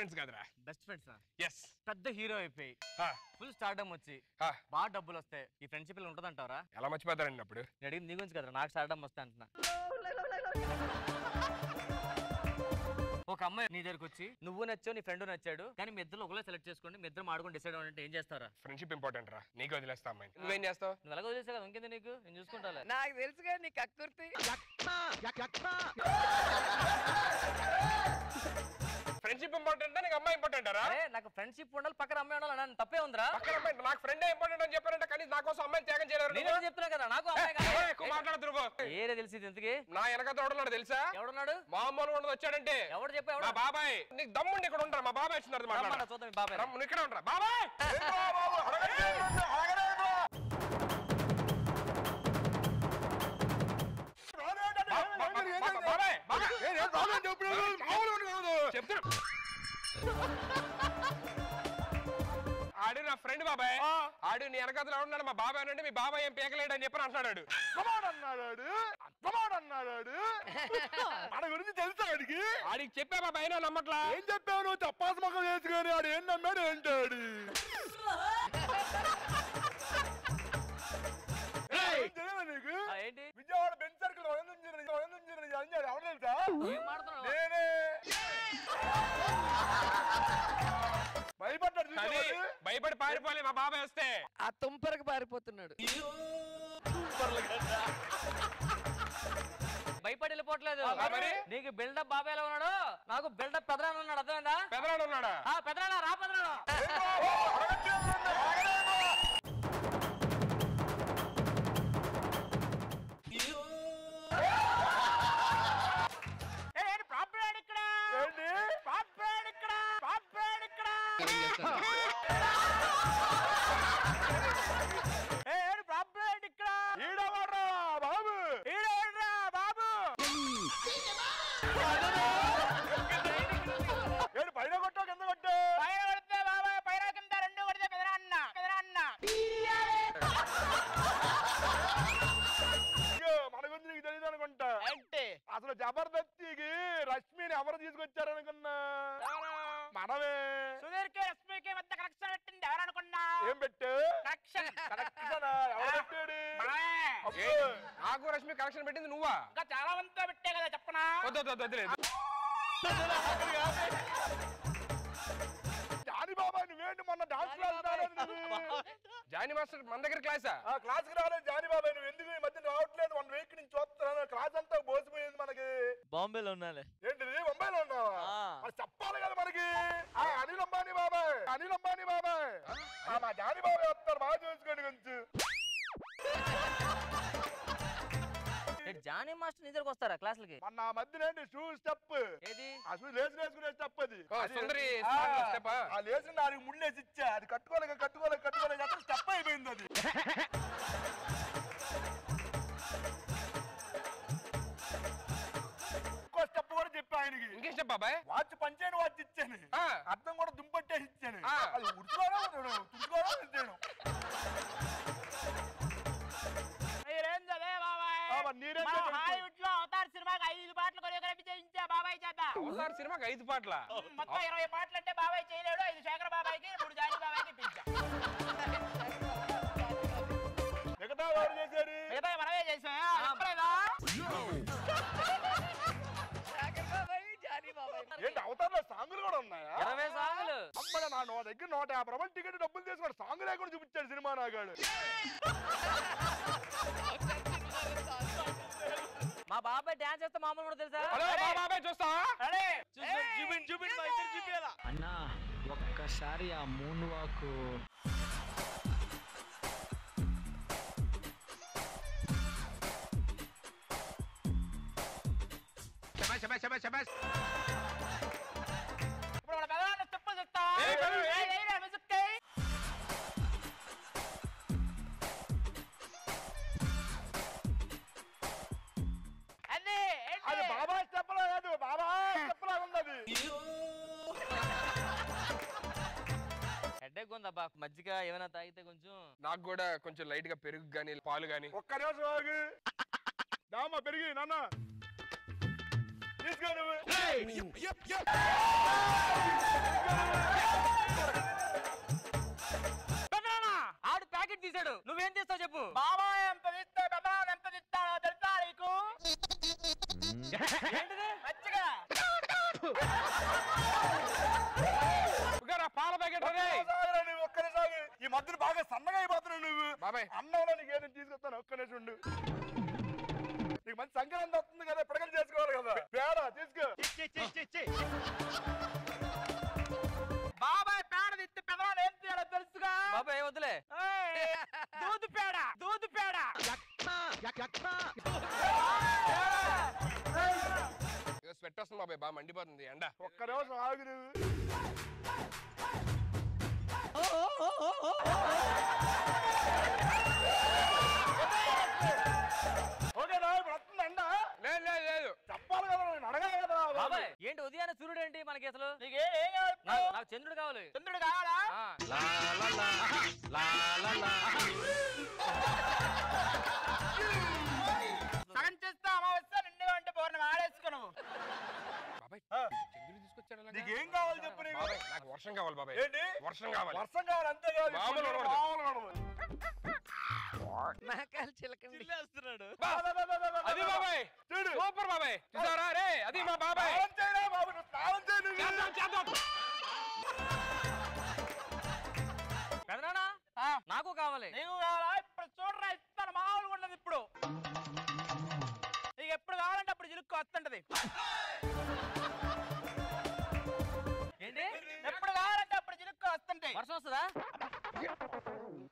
Friends కదరా. Best friends. Yes. పెద్ద hero అయిపోయి ఫుల్ స్టార్డమ్ వచ్చి బాగా డబ్బులు వస్తాయి, ఈ ఫ్రెండ్షిప్ లో ఉంటదంటారా? ఎలా మర్చిపోతారండి అప్పుడు? నేను అడిగింది నీ గురించి కదరా, నాకు స్టార్డమ్ వస్తాయి అంటున్నా. ఒక అమ్మాయి నీ దగ్గరకు వచ్చి నువ్వు నచ్చావు, నీ ఫ్రెండ్ నచ్చాడు, కానీ మీ ఇద్దరు ఒకలా సెలెక్ట్ చేసుకోండి, మీ ఇద్దరు ఆడుకొని డిసైడ్ అవ్వాలంటే ఏం చేస్తారా? ఫ్రెండ్షిప్ ఇంపార్టెంట్ రా, నీకు వదిలేస్తా అమ్మాయి. నువ్వేం చేస్తావు? నువ్వు ఎలాగో వదిలేసా కదా, ఇంకేంది నీకు, నేను చూసుకుంటా. నాకు తెలుసుగా నీ కక్కుర్తి. ఫ్రెండ్షిప్ ఇంపార్టెంట్, నీకు అమ్మాయి ఇంపార్టెంట్ రా? నాకు ఫ్రెండ్షిప్ ఉండాలి, పక్కన అమ్మాయి ఉండాలి, నన్ను తప్పే ఉందిరా. పక్కన అమ్మాయి నాకు ఫ్రెండ్ ఇంపార్టెంట్ అని చెప్పారంటే కానీ నా కోసం అమ్మాయిని త్యాగం చేయలేరు. నేను చెప్తున్నా కదా, నాకు ఎక్కువ మాట్లాడుతురుగో. ఏరే తెలిసింది ఇంతకి? నా వెనక ఎవడున్నాడు తెలుసా? ఎవడున్నాడు? మా అమ్మను కూడా వచ్చాడంటే. ఎవడు చెప్పావు? మా బాబాయ్. నీకు దమ్ముండి ఇక్కడ ఉంటారు, మా బాబాయ్ వచ్చినారు. చూద్దాం బాబాయ్. ఇక్కడ ఉంటారా బాబాయ్? ఆడు నా ఫ్రెండ్ బాబాయ్. ఆడు నీ వెనకతలో ఉన్నాడు, మా బాబాయ్ అంటే మీ బాబాయ్ ఏం పీకలేడు అని చెప్పని అంటున్నాడు. మన గురించి తెలుసా ఆడికి? ఆడికి చెప్పా బాబాయ్, నువ్వు నమ్మట్లా. ఏం చెప్పావు నువ్వు? తప్పాసు మొక్క వేసుకొని ఆడు ఏం నమ్మాడు ఏంటాడు? నీకు విజయవాడ బెంచ్ సర్కిల్ ఎవరు తెలుసా? నేనే. భయపడ్డాడు, భయపడి పారిపోలే మా బాబాయ్ వస్తే. ఆ తుంపరకు పారిపోతున్నాడు. భయపడి వెళ్ళిపోవట్లేదు. నీకు బిల్డప్ బాబాయ్ ఎలా ఉన్నాడు, నాకు బిల్డప్ పెదరాన ఉన్నాడు. అర్థమైందా? పెదరాడు ఉన్నాడా? పెదరానా రా పెదరానా. అసలు జబర్దస్తికి రష్మిని ఎవరు తీసుకొచ్చారనుకున్నా? మనమే. సుధీర్కి రష్మికి మధ్య కనెక్షన్ పెట్టింది ఎవరనుకున్నా? ఏం పెట్టు? కనెక్షన్. ఎవరు పెట్టాడు? నాకు రష్మి కనెక్షన్ పెట్టింది నువ్వా? ఇంకా చాలా మందితో పెట్టే కదా చెప్పనా? వద్దులేదు. జానీ బాబా నువ్వేంటి మొన్న డాన్స్ క్లాస్ రాలేదు? జానీ మాస్టర్ మన దగ్గర క్లాసా? క్లాస్ కి రాలేదు జానీ బాబాయ్. నువ్వు ఎందుకు ఈ మధ్య రావట్లేదు? 1 వీక్ నుంచి చూస్తున్నాను. క్లాస్ అంతా బోసిపోయింది మనకి. బాంబేలో ఉన్నాలే. ఏంటిది బొంబాయిలో ఉన్నావా? అది చెప్పాలి కదా మనకి. అనిల్ అంబానీ బాబాయ్. మా జానీ బాబాయ్ వస్తారు, బాగా చూసుకోండి కొంచెం. జానీ మాస్టర్ నీ దగ్గరకు వస్తారా క్లాసులకి? మొన్న ఆ మధ్యన షూ స్టెప్ ఏది? ఆ షూ లేసుకునే స్టెప్ అది. ఆ లేచిన దానికి ముళ్ళేసి ఇచ్చా. అది కట్టుకోలేక స్టెప్ అయిపోయింది అది. ఇంకో స్టెప్ కూడా చెప్పా ఆయనకి. ఇంకేం స్టెప్ బాబాయ్? వాచ్ పంచాను, వాచ్ ఇచ్చాను, అర్థం కూడా దుంపట్టేసి ఇచ్చాను. అది తుడుచుకోవడం ఇచ్చాను. అవతార్ సినిమాకి 5 పాటలు కొరియోగ్రఫీ చేయించా బాబాయ్ చేత. అవతార్ సినిమాకి 5 పాటల? మొత్తం 20 పాటలు అంటే బాబాయ్ చేయలేడు. 5 శేఖర్ బాబాయ్కి, 3 జానీ బాబాయ్కి పిలిచా. మిగతా వారు చేశారు, మిగతా మనమే చేసాం. ఏంటి అవతారంలో సాంగులు కూడా ఉన్నాయా? 20 సాంగులు. అమ్మగా నా దగ్గర 150 రూపాయలు టికెట్ డబ్బులు తీసుకుని సాంగ్ లేకుండా చూపించాడు సినిమా నాగాడు. మా బాబాయ్ డాన్స్ చేస్తే మామూలు కూడా తెలుసా? బాబాయ్ చూస్తా అన్నా ఒక్కసారి ఆ మూన్ వాకు. ఇప్పుడు మన పెదవాళ్ళ స్టెప్పులు చూస్తా. అది బాబా స్టెప్ లా కాదు, బాబా స్టెప్ లా ఉన్నది. హెడ్ఏక్ ఉందబ్బా, మజ్జిగ ఏమైనా తాగితే కొంచెం. నాకు కూడా కొంచెం లైట్ గా పెరుగు గానీ పాలు గానీ. ఒక్క నిమిషం ఆగు. దామా పెరిగి నాన్న తీసుకో నువ్వు. ఆడు ప్యాకెట్ తీసాడు, నువ్వేం చేస్తావు చెప్పు. బాబాయ్ ఎంత తీస్తే పెద్దనాన్న ఎంత తీస్తాడో తెలుసా నీకు? ఏంటిది? మంచిగా పాల ప్యాకెట్ అదే సాగురా నువ్వు, ఒక్కనే సాగు. ఈ మధ్యన బాగా సన్నగా అయిపోతున్నావు నువ్వు. బాబాయ్ అన్నంలో నీకు ఏదైనా తీసుకొస్తాను, ఒక్కనే చూడు. నీకు మంచి సంక్రాంతి వస్తుంది కదా, పిడకలు చేసుకోవాలి కదా. పేడ తీసుకో. బాబాయ్ పేడ తీస్తే పెద్దనాన్న ఏం తీయాలో తెలుసుగా? బాబాయ్ వద్దులే. దూదు పేడ, దూదు పేడ. స్వెట్ వస్తుంది బాబాయ్, బాగా మండిపోతుంది ఎండ. ఒక్క రోజు ఆగు నువ్వు. ఓకేనా, ఇప్పుడు వస్తుంది ఎండ. లేదు లేదు లేదు చెప్పాలి కదా, నేను అడగాలి కదా. బాబాయ్ ఏంటి ఉదయాన్నే సూర్యుడు ఏంటి మనకి అసలు? నీకు ఏం కావాలి? నాకు చంద్రుడు కావాలి. చంద్రుడు కావాలా? సగం చేస్తా అమావాస్య, నిండుగా ఉంటే పౌర్ణమి ఆడేసుకో నువ్వు. బాబాయ్ చంద్రుడు తీసుకొచ్చాడు అలాగా? నీకేం కావాలి చెప్పు నీకు. బాబాయ్ నాకు వర్షం కావాలి బాబాయ్. ఏంటి? వర్షం కావాలి. వర్షం కావాలి అంతే కాదు. మామూలు ఉండదు. మామూలు ఉండదు. అది బాబాయ్ చూడు. సూపర్ బాబాయ్, చూసారా రే, అది మా బాబాయ్. స్నానం చేయరా బాబు, నువ్వు స్నానం చేయి నువ్వు. చేద్దాం చేద్దాం. పెదనానా నాకు కావాలి. నీకు కావాలా? ఇప్పుడు చూడరా, ఇస్తాను. మామూలుగా ఉండదు ఇప్పుడు. నీకు ఎప్పుడు కావాలంటే అప్పుడు చిలుక్కు వస్తుంటది. ఏంటి? ఎప్పుడు కావాలంటే అప్పుడు చిలుక్కు వస్తుంటాయి. వర్షం వస్తుందా?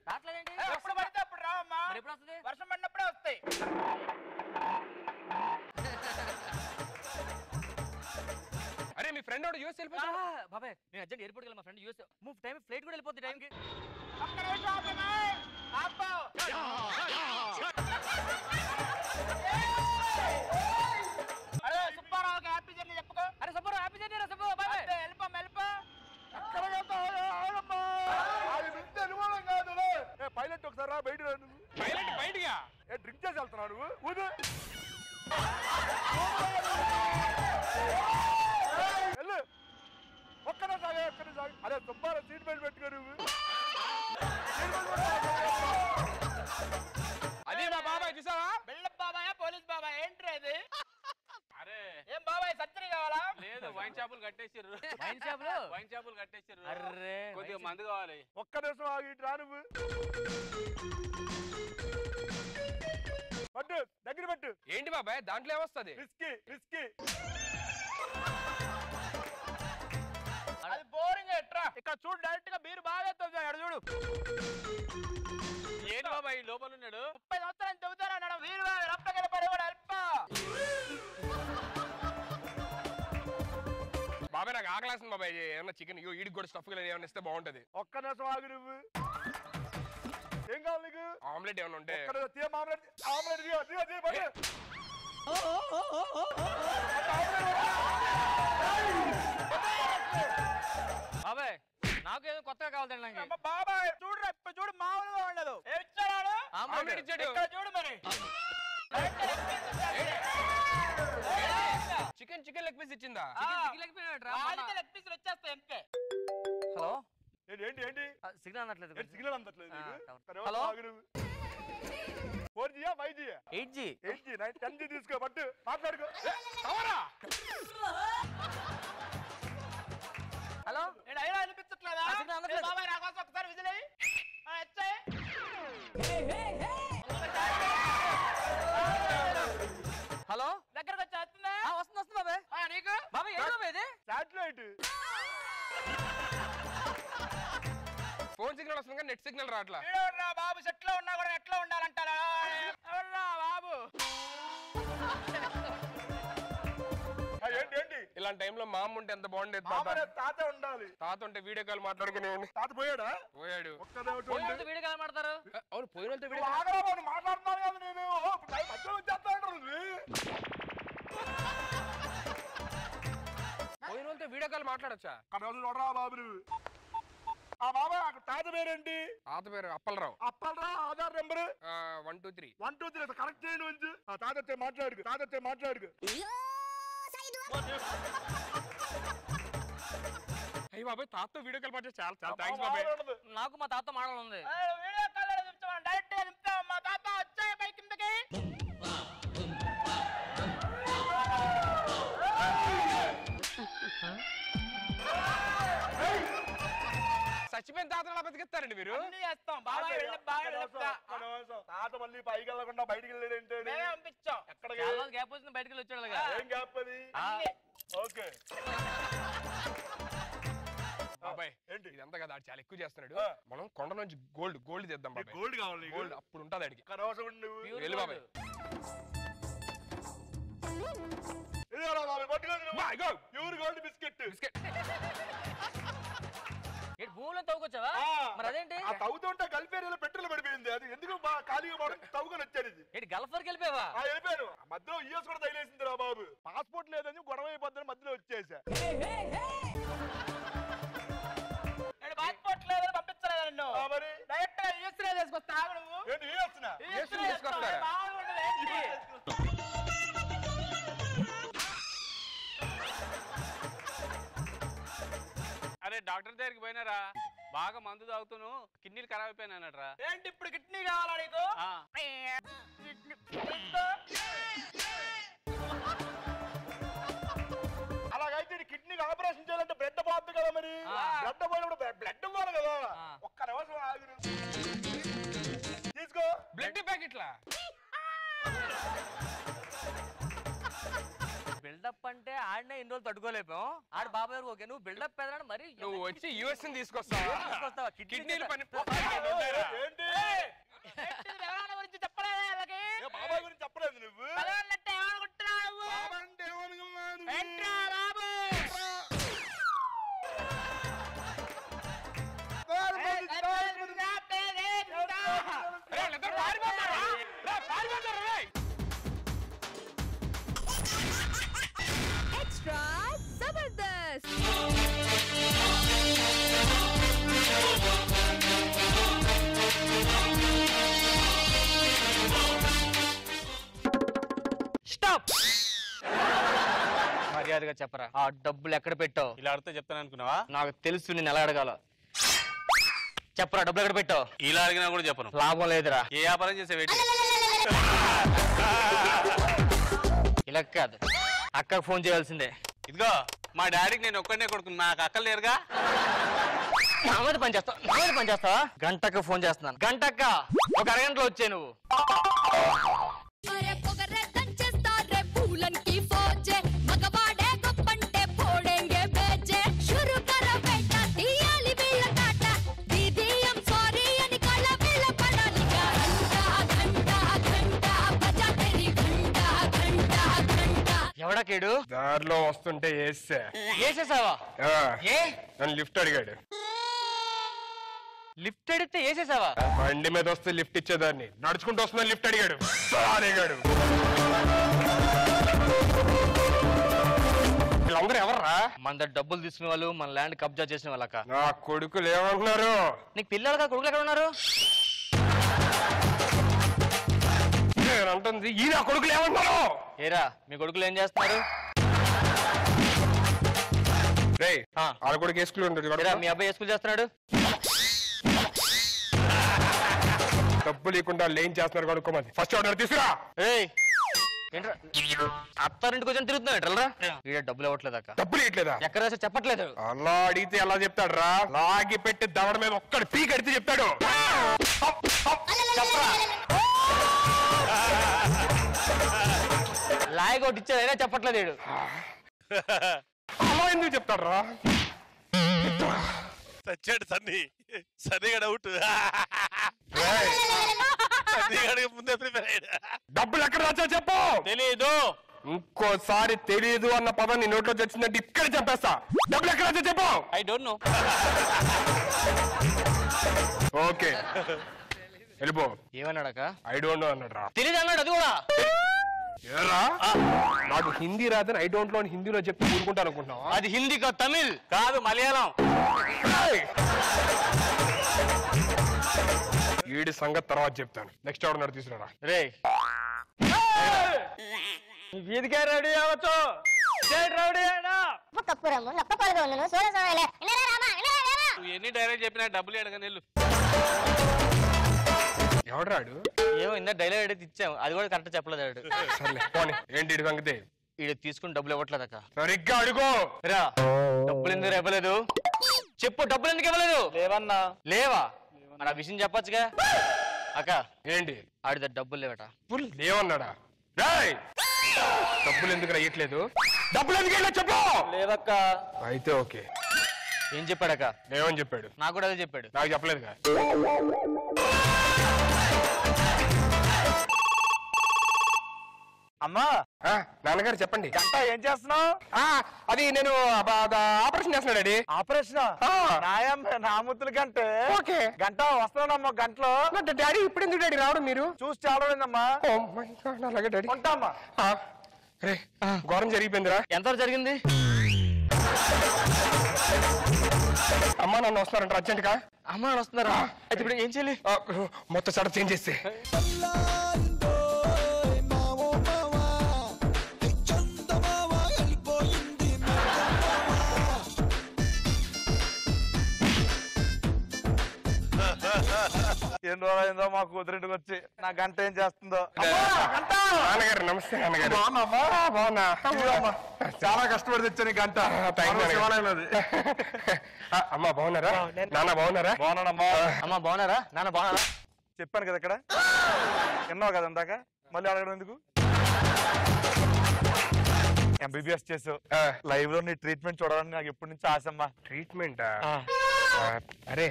రావట్లేదేంటి? ఎప్పుడు పడితే అప్పుడు రావమ్మా. మరి ఎప్పుడు వస్తుంది? వర్షం పడినప్పుడే వస్తాయి. అరే మీ ఫ్రెండ్ వాడు యూఎస్ వెళ్ళిపోతాడు. బాబాయ్ నేను అర్జెంట్ ఎయిర్పోర్ట్ వెళ్ళి మా friend US move time flight కూడా వెళ్ళిపోతుంది టైంకి. ఒక్క నిమిషం ఆపమ్మా. ఆపు. అరే సుబ్బారావుకి హ్యాపీ జర్నీ చెప్పుకో. అరే సబ్బు హ్యాపీ జర్నీ రా సబ్బు. బాబాయ్ అంతే, వెళ్ళిపోమ్మా, వెళ్ళిపో. అది వింటే అనుమానం కాదులే. ఏ పైలట్ ఒకసారి రా, బయట రా నువ్వు. పైలట్ బయటిగా ఏ డ్రింక్ చేసి వెళ్తున్నావు నువ్వు? ఊదు. వెళ్ళు. ఒక్కనే సాగే, ఒక్కనే సాగు. అరే సుబ్బారా సీట్ బెల్ట్ పెట్టుకో నువ్వు. అది మా బాబాయ్, చూసావా? బిల్డప్ బాబాయా పోలీస్ బాబాయ్ ఏంట్రా ఇది? అరే ఏం బాబాయ్ సత్రి కావాలా? లేదు, వైన్ షాపులు కట్టేసిర్రు. వైన్ షాపులు? వైన్ షాపులు కట్టేసిర్రు. అర్రే కొద్దిగా మందు కావాలి. ఒక్క నిమిషం ఆగి ఇటు రా నువ్వు. పట్టు, దగ్గర పట్టు. ఏంటి బాబాయ్ దాంట్లో ఏమొస్తుంది? Whisky, whisky. అది బోరింగ్ ఎట్రా. ఇక్కడ చూడు, డైరెక్ట్ గా బీరు బాగా ఎత్తుంది. అక్కడ చూడు. ఏంటి బాబాయ్ లోపల ఉన్నాడు? 30 సంవత్సరాలు చెబుతారా అన్నాడు. వీరు రప్పగల పడి కూడా అల్ప. బాబాయ్ నాకు ఆకలేస్తుంది బాబాయ్, ఏమన్నా చికెన్ ఈడికి కూడా స్టఫ్ ఏమన్నా ఇస్తే బాగుంటది. ఒక్క నిమిషం ఆగు నువ్వు. ఏం కావాలి నీకు? ఆమ్లెట్ ఏమన్నా ఉంటే. తీయ ఆమ్లెట్, ఆమ్లెట్ తీయ, తీయ, తీయ, పట్టు. బాబాయ్ నాకేదో కొత్తగా కావాలి నాకు. అమ్మ బాబాయ్ చూడురా, ఇప్పుడు చూడు, మామూలుగా ఉండదు. ఏం ఇచ్చాడు? ఆమ్లెట్ ఇచ్చాడు. ఇక్కడ చూడు మరి. చికెన్ లెగ్ పీస్ ఇచ్చిందా? లెగ్ పీసులు వచ్చేస్తాయి అంతే. హలో ఏంటి ఏంటి సిగ్నల్ అందట్లేదు. సిగ్నల్ అందట్లేదు నీకు? టవర్. ఒక్క నిమిషం హలో? ఆగు నువ్వు. 4G 5G? 8G 8G 10G తీసుకో, పట్టు మాట్లాడుకో. టవరా? హలో నేను అయినా అనిపించట్లేదా? ఆ సిగ్నల్ అందట్లేదు. ఏ బాబాయ్ నా కోసం ఒకసారి విజిల్ అయ్యి. వచ్చాయి. హలో దగ్గరకు వచ్చి వస్తుందా? వస్తుంది వస్తుంది బాబాయ్. నీకు బాబాయ్ ఏంటి బాబాయ్ ఇది? శాటిలైట్. ఫోన్ సిగ్నల్ వస్తుంది కానీ నెట్ సిగ్నల్ రావట్లా. వీడెవర్రా బాబు, సెట్ లో ఉన్నా కూడా ఎట్లా ఉండాలంటారా? ఎవర్రా బాబు? ఏంటి ఏంటి ఇలాంటి టైంలో మా అమ్మ ఉంటే ఎంత బాగుండేది తాత. మామనే తాత ఉండాలి. తాత ఉంటే వీడియో కాల్ మాట్లాడుకునే తాత పోయాడా? పోయాడు. ఒక్కదే ఒకటి పోయిన ఉంది. వాళ్ళతో వీడియో కాల్ మాడతారు. అవును పోయిన వాళ్ళతో నువ్వు వీడియో ఆగరా బాబు, నువ్వు మాట్లాడుతున్నావు కదా నేను. మధ్యలో వచ్చేస్తా అంటారు నువ్వు. పోయిన వాళ్ళతో వీడియో కాల్ మాట్లాడొచ్చా? అక్కడ రోజు చూడరా బాబు నువ్వు. ఆ బాబా అక్కడ తాత పేరేంటి? తాత పేరు అప్పలరావు. అప్పలరా, ఆధార్ నెంబర్ 1 2 3. 1 2 3 కరెక్ట్ చేయండి ఉంచు. ఆ తాత వచ్చే మాట్లాడుకు, తాత వచ్చే మాట్లాడుకు. అయ్యి బాబాయ్ తాతతో వీడియో కాల్ మాట్లాడి చాలా చాలా థ్యాంక్స్ బాబాయ్. నాకు మా తాత మాడాలంది. వీడియో కాల్ దింపుతాం, డైరెక్ట్ గా దింపుతాం. మా తాత వచ్చాయి పై కిందకి. చచ్చిపోయిన తాతను అలా బతికిస్తారండి మీరు? అన్ని చేస్తాం బాబాయ్, వెళ్ళి బాగా చెప్తా. తాత మళ్ళీ పైకి వెళ్ళకుండా బయటికి వెళ్ళాడు ఏంటి? మేమే పంపించాం. ఎక్కడికి? చాలా రోజులు గ్యాప్ వచ్చింది బయటకు వచ్చాడు కదా. ఏం గ్యాప్ అది? ఓకే బాబాయ్ ఏంటి? ఇదంతా కదా ఆడు చాలా ఎక్కువ చేస్తున్నాడు. మనం కొండ నుంచి గోల్డ్ తెద్దాం బాబాయ్. గోల్డ్ కావాలి. గోల్డ్ అప్పుడు ఉంటుంది అడిగి. కనవసరం ఉండు నువ్వు. Pure వెళ్ళు బాబాయ్. ఇదేరా బాబాయ్ పట్టుకోండి నువ్వు. Boy go. Pure gold biscuit. Biscuit. ఏంటి భూమిలో తవ్వుకొచ్చావా? మరి అదేంటి? ఆ తవ్వుతుంటే గల్ఫ్ ఏరియాలో పెట్రోల్ పడిపోయింది. అది ఎందుకు ఖాళీగా తవ్వుకొని వచ్చాడు ఇది. ఏంటి గల్ఫ్ వరకు వెళ్ళిపోయావా? వెళ్ళిపోయాను. మధ్యలో యూఎస్ కూడా తగిలేసింది రా బాబు. పాస్పోర్ట్ లేదని గొడవ అయిపోద్దని మధ్యలో వచ్చేసా. పాస్పోర్ట్ లేదని పంపించలేదు నన్ను. మరి డైరెక్ట్ గా యూఎస్ తీసుకొస్తా. నువ్వు ఏంటి యూఎస్ నా? తీసుకొస్తారా? అరే డాక్టర్ దగ్గరికి పోయినారా? బాగా మందు తాగుతాను, కిడ్నీలు ఖరాబ్ అయిపోయినానట్రా. ఏంటి ఇప్పుడు కిడ్నీ కావాలా నీకు? అలాగైతే కిడ్నీకి ఆపరేషన్ చేయాలంటే బ్లడ్ పోతుంది కదా. మరి బ్లడ్ పోయినప్పుడు బ్లడ్ ఇవ్వాలి కదా. ఒక్క నిమిషం ఆగు. తీసుకో బ్లడ్ ప్యాకెట్లా? బిల్డప్ అంటే ఆడినే ఇన్ని రోజులు తట్టుకోలేపాం. ఆడు బాబాయ్ గారు ఓకే, నువ్వు బిల్డప్ పెదరాడు మరి నువ్వు వచ్చి యూఎస్ తీసుకొస్తావా? కిడ్నీలు పని ఏంటి? గురించి చెప్పలేదు వాళ్ళకి. బాబాయ్ గురించి చెప్పలేదు నువ్వు. పదవన్నట్టు ఏమనుకుంటున్నావు నువ్వు? బాబా అంటే ఏమనుకున్నావు? ఏంట్రా బాబు? Extra Zabardast! స్టాప్. మర్యాదగా చెప్పరా, ఆ డబ్బులు ఎక్కడ పెట్టావు? ఇలా అడిగితే చెప్తాను అనుకున్నావా? నాకు తెలుసు నేను ఎలా అడగాల. చెప్పరా, డబ్బులు ఎక్కడ పెట్టావు? ఇలా అడిగినా కూడా చెప్పను. లాభం లేదురా. ఏ వ్యాపారం చేసే వేటి? ఇలా కాదు, అక్కకు ఫోన్ చేయాల్సిందే. ఇదిగో మా డాడీకి నేను ఒక్కడనే కొడుకున్నా, నాకు అక్కలు లేరుగా. నా మీద పని చేస్తావా? గంటకు ఫోన్ చేస్తున్నాను. గంటక్క ఒక అరగంటలో వచ్చే నువ్వు. ఎవడాకేడు? దారిలో వస్తుంటే వేసేసావా? ఏ నన్ను లిఫ్ట్ అడిగాడు. లిఫ్ట్ అడిగితే వేసేసావా? బండి మీద వస్తే లిఫ్ట్ ఇచ్చేదాన్ని, నడుచుకుంటూ వస్తున్నా లిఫ్ట్ అడిగాడు. అడిగాడు వీళ్ళందరూ ఎవర్రా? మన దగ్గర డబ్బులు తీసుకునే వాళ్ళు, మన ల్యాండ్ కబ్జా చేసిన వాళ్ళక. నా కొడుకులు ఏమంటున్నారు? నీకు పిల్లలుగా కొడుకులు ఎక్కడ ఉన్నారు? అంటుంది ఈ నా కొడుకులు ఏమంటున్నారు? ఏరా మీ కొడుకులు ఏం చేస్తున్నారు? వాళ్ళ కొడుకు వేసుకుని మీ అబ్బాయి స్కూల్ చేస్తున్నాడు. డబ్బు లేకుండా ఏం చేస్తున్నారు కనుక్కోమని ఫస్ట్ ఆర్డర్ తీసుకురా. అత్తారింటికి వచ్చి తిరుగుతున్నాడు. డబ్బులు ఇవ్వట్లేదు అక్క. డబ్బులు ఇవ్వట్లేదా? ఎక్కడ రాసా చెప్పట్లేదు. అలా అడిగితే ఎలా చెప్తాడు రా? లాగి పెట్టి దవడ మీద ఒక్కడు పీ కడితే చెప్తాడు. లాగి ఒకటి ఇచ్చేదైనా చెప్పట్లేదు. అలా ఎందుకు చెప్తాడు రా? చచ్చాడు సన్నీ. సన్నీగా డౌట్. ముందే ప్రిపేర్ అయ్యాడు. డబ్బులు ఎక్కడ రాచా చెప్పు. తెలీదు. ఇంకోసారి తెలీదు అన్న పదం నీ నోట్లో వచ్చిందంటే ఇక్కడ చెప్పేస్తా. డబ్బులు ఎక్కడ రాచా చెప్పు. I don't know. ఓకే వెళ్ళిపో. ఏమన్నాడక? ఐ డోంట్ నో అన్నాడు రా. తెలీదు అన్నాడు. అది కూడా ఏరా నాకు హిందీ రాదని ఐ డోంట్ నో అని హిందీలో చెప్పి ఊరుకుంటాను అనుకుంటున్నావా? అది హిందీ కాదు, తమిళ్ కాదు, మలయాళం. వీడి సంగతి తర్వాత చెప్తాను. నెక్స్ట్ ఆర్డర్ తీసుకురా. రే వీధికే రెడీ అవ్వచ్చు. కప్పురము నొక్కపడదు నువ్వు సోడ సోడలే నువ్వు ఎన్ని డైరెక్ట్ చెప్పినా డబ్బులు అడగ నెల్లు ఎవడరాడు? ఏమో ఇందా డైలాగ్ అయితే ఇచ్చాము, అది కూడా కరెక్ట్ చెప్పలేదు. సర్లే పోనీ. ఏంటి ఇటు సంగతి? ఈడు తీసుకుని డబ్బులు ఇవ్వట్లేదక్క. సరిగ్గా అడుగు. రా, డబ్బులు ఎందుకు ఇవ్వలేదు చెప్పు, డబ్బులు ఎందుకు ఇవ్వలేదు? లేవన్నా. లేవా? మన విషయం చెప్పొచ్చుగా. అక్క ఏంటి? ఆడిద డబ్బులు లేవట. లేవన్నాడా? డబ్బులు ఎందుకు రాయట్లేదు? డబ్బులు ఎందుకు వెళ్ళా చెప్పు. లేవక్క. అయితే ఓకే. ఏం చెప్పాడక్క? ఏమని చెప్పాడు? నాకు కూడా అదే చెప్పాడు. నాకు చెప్పలేదుగా. అమ్మా నాన్నగారు చెప్పండి. గంట ఏం చేస్తున్నావు? అది నేను ఆపరేషన్ చేస్తున్నాడు డాడీ. ఆపరేషన్ నా ముద్దుల గంటే. ఓకే. గంట వస్తున్నాడమ్మా గంటలో. డాడీ ఇప్పుడు ఎందుకు డాడీ రావడం? మీరు చూసి చాలమైందమ్మా. అలాగే డాడీ. ఉంటామా? రే ఘోరం జరిగిపోయిందిరా. ఎంతవరకు జరిగింది? అమ్మా నాన్న వస్తున్నారంట అర్జెంట్ గా. అమ్మా వస్తున్నారా? అయితే ఇప్పుడు ఏం చేయాలి? మొత్తం సడన్ చేంజ్ చేస్తే. ఏం రోజైందో మా కూతురింటికి వచ్చి నా గంట ఏం చేస్తుందో. నాన్నగారు నమస్తే. నాన్నగారు బాగున్నా? చాలా కష్టపడి తెచ్చాను ఈ గంట. అమ్మా బాగున్నారా? నాన్న బాగున్నారా? బాగున్నానమ్మా. అమ్మా బాగున్నారా? నాన్న బాగున్నారా? చెప్పాను కదా ఇక్కడ. విన్నావు కదా ఇందాక, మళ్ళీ అడగడం ఎందుకు? ఎంబీబీఎస్ చేసావు, లైవ్ లో నీ ట్రీట్మెంట్ చూడాలని నాకు ఎప్పటి నుంచి ఆశమ్మా. ట్రీట్మెంటా? అరే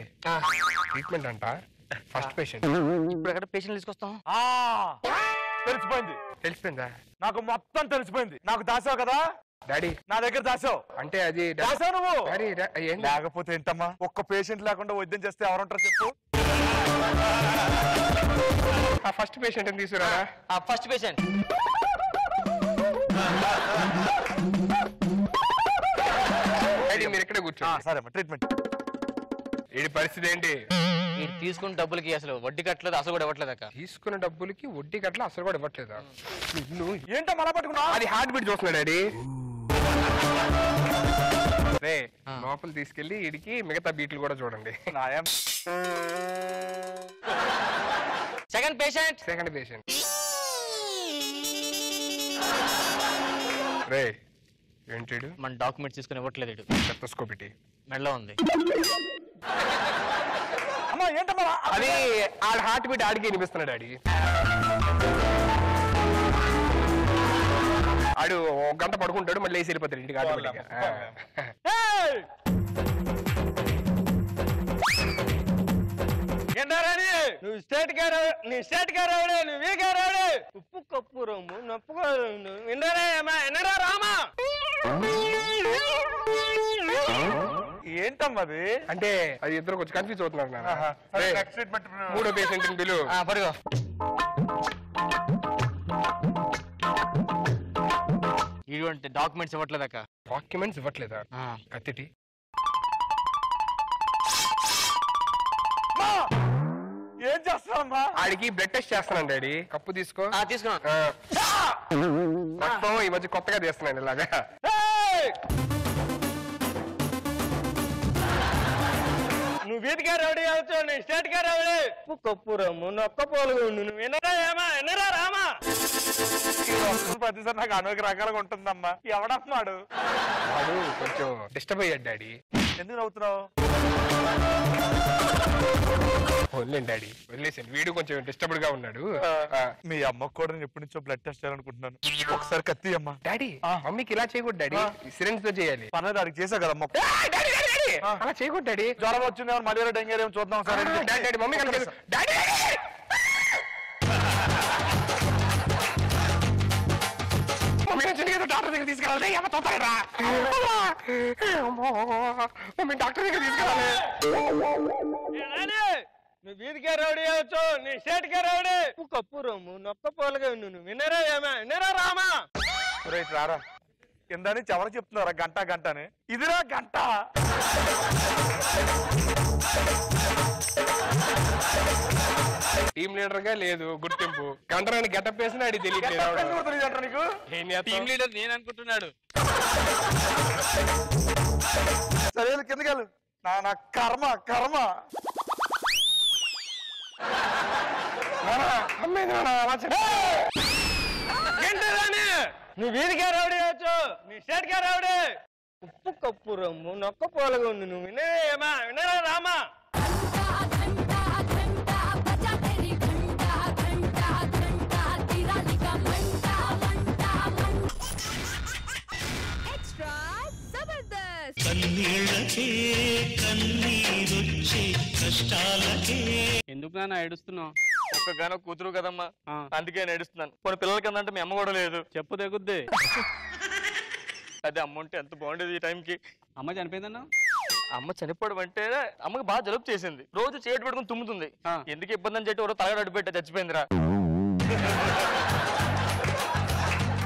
ట్రీట్మెంట్ అంట. First patient. ఇప్పుడు ఎక్కడ పేషెంట్ తీసుకొస్తాం? తెలిసిపోయింది. తెలిసిపోయిందా? నాకు మొత్తం తెలిసిపోయింది. నాకు దాసావు కదా డాడీ. నా దగ్గర దాసావు అంటే అది దాసావు నువ్వు. డాడీ లేకపోతే ఏంటమ్మా, ఒక్క పేషెంట్ లేకుండా వైద్యం చేస్తే ఎవరుంటారు చెప్పు. ఆ ఫస్ట్ పేషెంట్ తీసుకురా. ఆ ఫస్ట్ పేషెంట్. డాడీ మీరు ఇక్కడే కూర్చోండి. సరే ట్రీట్మెంట్. ఈ పరిస్థితి ఏంటి? తీసుకున్న డబ్బులకి అసలు వడ్డీ కట్టలేదు, అసలు కూడా ఇవ్వట్లేదు అక్క. తీసుకున్న డబ్బులకి వడ్డీ కట్టలు అసలు కూడా ఇవ్వట్లేదా? ఏంటో మళ్ళా పట్టుకున్నా. అది హార్ట్ బీట్ చూస్తున్నాడు డాడీ. రే లోపల తీసుకెళ్లి వీడికి మిగతా బీట్లు కూడా చూడండి. Second patient. Second patient. రే ఏంటి? మన డాక్యుమెంట్స్ తీసుకుని ఇవ్వట్లేదు. స్టెతస్కోప్ ఇటీ మెడలో ఉంది. అది ఆడ హార్ట్ బీట్ ఆడికి వినిపిస్తున్నాడు డాడీ. ఆడు ఒక గంట పడుకుంటాడు, మళ్ళీ వేసి వెళ్ళిపోతాడు ఇంటికి ఆటోమేటిక్గా. నువ్వు స్టేట్ గారు, నీ స్టేట్ గారు, నువ్వు ఈ గారు, ఉప్పు కప్పు రొమ్ము నొప్పు ఎన్నరా రామా. ఏంటమ్మది? అంటే అది ఇద్దరు కొంచెం కన్ఫ్యూజ్ అవుతున్నారు. మూడో పేషెంట్ బిలు పడుకో. ఇటువంటి డాక్యుమెంట్స్ ఇవ్వట్లేదు అక్క. డాక్యుమెంట్స్ ఇవ్వట్లేదా? కత్తిటి ఏం చేస్తావమ్మా? ఆడికి బ్లడ్ టెస్ట్ చేస్తున్నాను డాడీ. కప్పు తీసుకో. తీసుకున్నా. మొత్తం ఈ మధ్య కొత్తగా తీస్తున్నాను ఇలాగా. నువ్వు వీధిగా రౌడీ అవచ్చు, నీ స్టేట్ గా రౌడీ. కప్పురమ్ము నొక్క పోలుగు నువ్వు వినరా ఏమా, వినరా రామా. ప్రతిసారి నాకు అనేక రకాలుగా ఉంటుందమ్మా. ఎవడమ్మాడు? వాడు కొంచెం డిస్టర్బ్ అయ్యాడు డాడీ. ఎందుకు నవ్వుతున్నావు? వదిలేండి డాడీ, వదిలేసాను. వీడు కొంచెం డిస్టర్బ్డ్ గా ఉన్నాడు. మీ అమ్మకు కూడా నేను ఎప్పటి నుంచో బ్లడ్ టెస్ట్ చేయాలనుకుంటున్నాను. ఒకసారి కత్తి అమ్మా. డాడీ మమ్మీకి ఇలా చేయకూడదు డాడీ, సిరంజ్ తో చేయాలి. పర్లేదు అడిగి చేసా కదా అమ్మ. అలా చేయకూడదు డాడీ. జ్వరం వచ్చింది, మలేరియా డెంగ్యూ ఏమో చూద్దాం సరే. డాడీ మమ్మీ డాడీ డాక్టర్ దగ్గర తీసుకెళ్ళాలి. మమ్మీ డాక్టర్ దగ్గర తీసుకెళ్ళాలి. నువ్వు వీధిగా రౌడీ అవచ్చు, నీ స్టేట్ గా రౌడీ. కప్పు రొమ్ము నొక్క పోలుగా నువ్వు వినరా ఏమా, వినరా రామా. రైట్ రారా. కింద నుంచి ఎవరు చెప్తున్నారా గంట గంట అని? ఇదిరా గంట. ఈ టీమ్ లీడర్ గా లేదు గుర్తింపు. గంటరాని గెటప్ వేసినా అడి తెలియదు నీకు. టీమ్ లీడర్ నేను అనుకుంటున్నాడు. సరే కిందకెళ్ళు. నా కర్మ కర్మ. నీ వీధికే రౌడీ వచ్చు, నీ స్టేట్ కే రౌడీ. ఉప్పు కప్పు రమ్ము నొక్క పోలగా ఉంది. నువ్వు వినేమా వినరా రామా? ఎక్స్ట్రా జబర్దస్త్. ఎందుకు నాన్న ఏడుస్తున్నావు? ఒక్కగానో కూతురు కదమ్మా, అందుకే నేను ఏడుస్తున్నాను. కొన్ని పిల్లలకి అంటే మీ అమ్మ కూడా లేదు. చెప్పు తెగుద్ది. అదే అమ్మ ఉంటే ఎంత బాగుండేది ఈ టైంకి. అమ్మ చనిపోయిందన్నా? అమ్మ చనిపోవడం అంటే అమ్మకి బాగా జలుబు చేసింది. రోజు చేటు పెట్టుకుని తుమ్ముతుంది. ఎందుకు ఇబ్బంది అని చెప్పి ఎవరో తలగడ అడ్డు పెట్టా చచ్చిపోయిందిరా.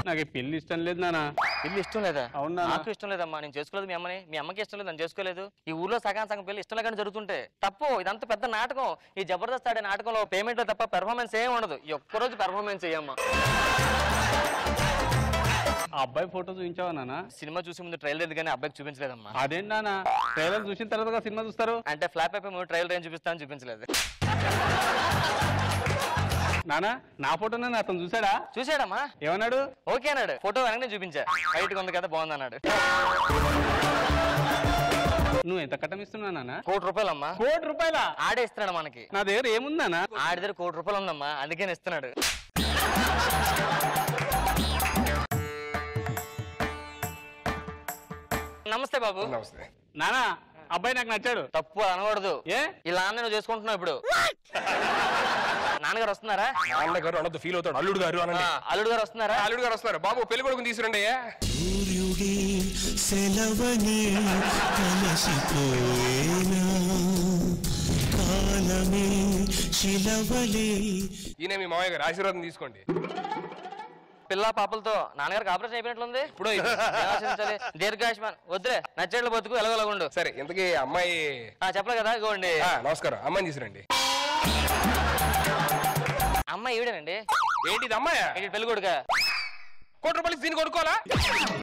నాకు పెళ్లి ఇష్టం లేదు నాన్న. పెళ్లి ఇష్టం లేదా? అవునా? నాకు ఇష్టం లేదమ్మా, నేను చేసుకోలేదు. మీ అమ్మని, మీ అమ్మకి ఇష్టం లేదు, నేను చేసుకోలేదు. ఈ ఊర్లో సగం పెళ్లి ఇష్టం లేకుండా జరుగుతుంటే తప్పు. ఇదంతా పెద్ద నాటకం. ఈ జబర్దస్త్ ఆడే నాటకంలో పేమెంట్ తప్ప పెర్ఫార్మెన్స్ ఏం ఉండదు. ఈ ఒక్కరోజు పెర్ఫార్మెన్స్ చేయమ్మా. ఆ అబ్బాయి ఫోటో చూపించావా నాన్న? సినిమా చూసే ముందు ట్రైలర్ ఎందుకని అబ్బాయికి చూపించలేదమ్మా. అదేంటి నాన్న, ట్రైలర్ చూసిన తర్వాత సినిమా చూస్తారు అంటే ఫ్లాప్ అయిపోయి ముందు ట్రైలర్ ఏం చూపిస్తానని చూపించలేదు. నానా నా ఫోటోనే అతను చూసాడా? చూసాడమ్మా. ఏమన్నాడు? ఓకే అన్నాడు. ఫోటో వెనకనే చూపించా. బయటకు ఉంది కదా బాగుంది అన్నాడు. నువ్వు ఎంత కట్టం ఇస్తున్నావు నాన్న? ₹1 కోటి అమ్మా. ₹1 ఆడే ఇస్తున్నాడు మనకి. నా దగ్గర ఏముందన్నా? ఆడి దగ్గర ₹1 ఉందమ్మా, అందుకని ఇస్తున్నాడు. నమస్తే బాబు. నమస్తే నానా, అబ్బాయి నాకు నచ్చాడు. తప్పు అనకూడదు. ఏ ఇలా నువ్వు చేసుకుంటున్నావు ఇప్పుడు. నాన్నగారు వస్తున్నారా? నాన్నగారు అనొద్దు, ఫీల్ అవుతాడు. అల్లుడు గారు అనండి. అల్లుడు గారు వస్తున్నారా? అల్లుడు గారు వస్తున్నారు. బాబు పెళ్లి కొడుకుని తీసుకురండి. ఈయన మీ మామయ్య గారు, ఆశీర్వాదం తీసుకోండి. పిల్ల పాపలతో నాన్నగారికి ఆపరేషన్ అయిపోయినట్లుంది. ఇప్పుడు దీర్ఘాయుష్మాన్. వద్దులే, నచ్చేట్లు బతుకు, ఎలాగోలాగుండు. సరే ఇంతకీ అమ్మాయి చెప్పలే కదా, ఇగోండి. నమస్కారం. అమ్మాయిని తీసుకురండి. అమ్మాయి ఈవిడేనండి. ఏంటిది అమ్మాయి? ఏంటి పెళ్లి కొడుక? ₹1 దీన్ని కొనుక్కోవాలా?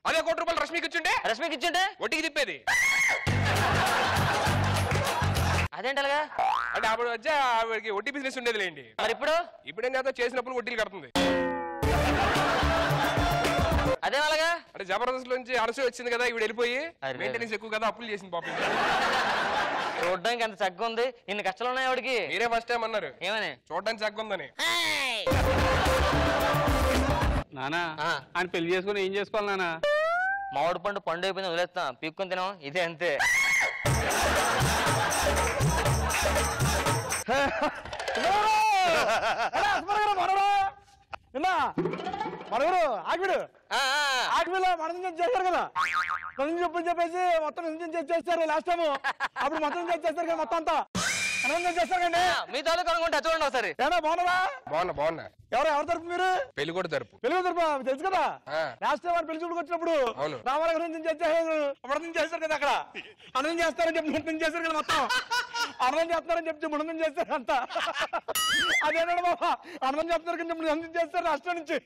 అదే ₹1 రష్మికి ఇచ్చుంటే? రష్మికి ఇచ్చుంటే వడ్డీకి తిప్పేది. అదేంటి అలాగా? అంటే ఆవిడ వచ్చి ఆవిడకి వడ్డీ బిజినెస్ ఉండేది లేండి. మరి ఇప్పుడు ఏం చేస్తా, చేసినప్పుడు వడ్డీలు కడుతుంది. అదే అలాగా? అంటే జబర్దస్త్ నుంచి అలసి వచ్చింది కదా, ఈవిడ వెళ్ళిపోయి మెయింటెనెన్స్ ఎక్కువ కదా, అప్పులు చేసింది పాపం. చూడడానికి ఎంత చక్కగా ఉంది. ఇన్ని కష్టాలు ఉన్నాయి ఆవిడకి. మీరే ఫస్ట్ టైం అన్నారు. ఏమని? చూడడానికి చక్కగా ఉందని. నానా ఆయన పెళ్లి చేసుకుని ఏం చేసుకోవాలి నానా? మామిడి పండు అయిపోయింది, వదిలేస్తాం, పీక్కొని తినాం. ఇదే అంతే. మనవరు ఆగిడు ఆగిలో మనం చేశారు కదా, మనం చెప్పేసి మొత్తం చేస్తారు లాస్ట్ టైం. అప్పుడు మొత్తం చేస్తారు కదా, మొత్తం అంతా చేస్తారండి. మీ తాలూకు అనుకుంటా చూడండి ఒకసారి. ఏనా బాగున్నారా? బాగున్నా. ఎవరు తరపు మీరు? పెళ్లి కూడా తరపు. పెళ్లి తరపు తెలుసు కదా, లాస్ట్ టైం వాడు పెళ్లి చూపులకు వచ్చినప్పుడు రామారావు నుంచి చేశారు. అప్పుడు చేస్తారు కదా, అక్కడ అన్నం చేస్తారని చెప్పి ముందు చేశారు కదా, మొత్తం అన్నం చేస్తారని చెప్పి ముందు చేస్తారు అంతా. అదేనాడు బాబా, అన్నం చేస్తారు కదా ముందు చేస్తారు రాష్ట్రం నుంచి.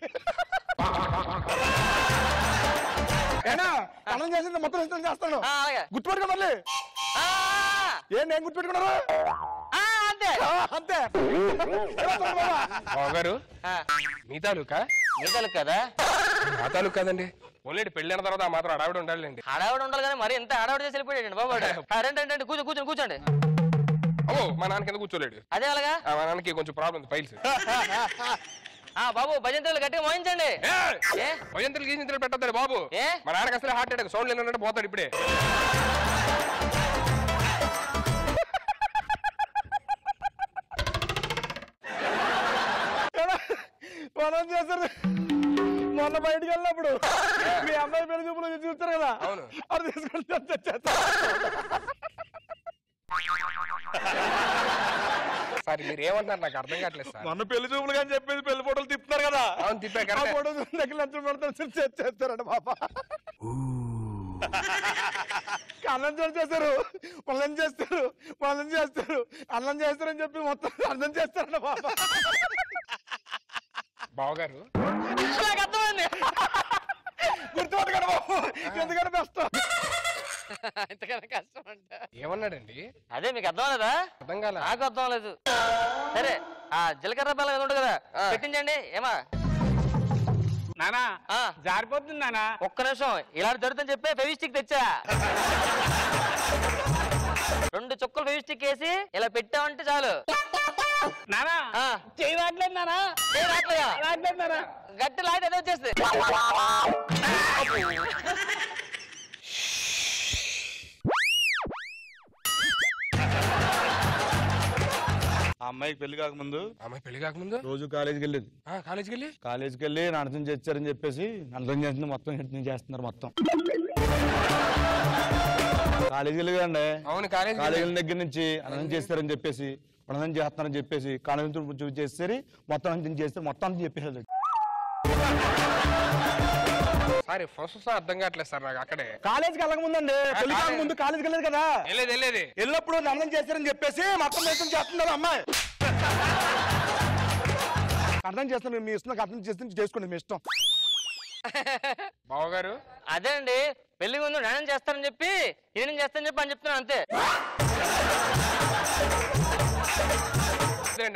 అన్నం చేసింది మొత్తం ఇష్టం చేస్తాను. గుర్తుపెట్టుకో మళ్ళీ. నేను గుర్తుపెట్టుకున్నారు అంతే అంతే. గారు మీ తాలూకా? మీ తాలూకు కదా? మా తాలూకు కాదండి. ఓన్లీ పెళ్ళిన తర్వాత ఆ మాత్రం హడావిడి ఉండాలండి. హడావిడి ఉండాలి కానీ మరి ఎంత హడావిడి చేసి వెళ్ళిపోయాడు బాబు. రండి కూర్చోండి. ఓ మా నాన్న కింద కూర్చోలేడు. అదే అలాగా? మా నాన్నకి కొంచెం ప్రాబ్లం, ఫైల్స్. బాబు భజంత్రులు గట్టిగా మోయించండి. భజంత్రులు గీసింతలు పెట్టద్దు బాబు. మా నాన్నకి అసలు హార్ట్ అటాక్, సౌండ్ లేనంటే పోతాడు ఇప్పుడే. మనం చేస్తారు. మొన్న బయటకు వెళ్ళినప్పుడు మీ అమ్మాయి పెళ్లి చూపులు చూస్తారు కదా, అవును, అది తీసుకొని సార్ మీరు ఏమంటున్నారు నాకు అర్థం కావట్లేదు సార్. మొన్న పెళ్లి చూపులు కానీ చెప్పేసి పెళ్లి ఫోటోలు తిప్పుతారు కదా, అవును తిప్పా. ఫోటో దగ్గర పెడతారు చేస్తారంట బాబా. అన్నం చేస్తారు వాళ్ళని చేస్తారు వాళ్ళని చేస్తారు అన్నం చేస్తారని చెప్పి మొత్తం అన్నం చేస్తారంట బాబా. బావగారు నాకు అర్థమైంది. గుర్తుపట్టుకోండి బాబు, ఎందుకంటే బెస్ట్. ఇంతకన్నా కష్టం అంట. ఏమన్నాడండి? అదే మీకు అర్థం లేదా? అర్థం కాల. నాకు అర్థం లేదు. సరే ఆ జీలకర్ర బెల్లం కదా ఉంటుంది కదా, పెట్టించండి. ఏమా నానా జారిపోతుంది నానా. ఒక్క నిమిషం, ఇలాంటి జరుగుతుందని చెప్పి ఫెవిస్టిక్ తెచ్చా. 2 చుక్కలు ఫెవిస్టిక్ వేసి ఇలా పెట్టామంటే చాలు. నానా చేయి రావట్లేదు నానా. రావట్లేదు నానా. గట్టి లాగితే అదే వచ్చేస్తుంది. అమ్మాయికి పెళ్లి కాకముందు అమ్మాయి పెళ్లి కాకముందు రోజు కాలేజీకి వెళ్ళేది. కాలేజీకి వెళ్ళి నడతం చేస్తారని చెప్పేసి నడతం చేస్తుంది, మొత్తం హిట్ చేస్తున్నారు మొత్తం. కాలేజీకి వెళ్ళి కదండి. అవును, కాలేజీ దగ్గర నుంచి అన్నం చేస్తారని చెప్పేసి అన్నం చేస్తున్నారని చెప్పేసి కాలేజీ చేస్తారు, మొత్తం అన్నం చేస్తారు, మొత్తం అని చెప్పేసి. సారీ ఫస్ట్ అర్థం కావట్లేదు సార్ నాకు. అక్కడే కాలేజీకి వెళ్ళకముందండి, పెళ్లి కాకముందు కాలేజీకి వెళ్ళలేదు కదా. వెళ్ళేది వెళ్ళినప్పుడు అన్నం చేస్తారని చెప్పేసి మొత్తం చేస్తున్నారు అమ్మాయి. అర్థం చేస్తాను, మీ ఇష్టం అర్థం చేస్తే చేసుకోండి, మీ ఇష్టం. బావగారు అదే అండి, పెళ్లి ముందు నాణ్యం చేస్తారని చెప్పి ఈయన చేస్తారని చెప్పి అని చెప్తున్నాను అంతే.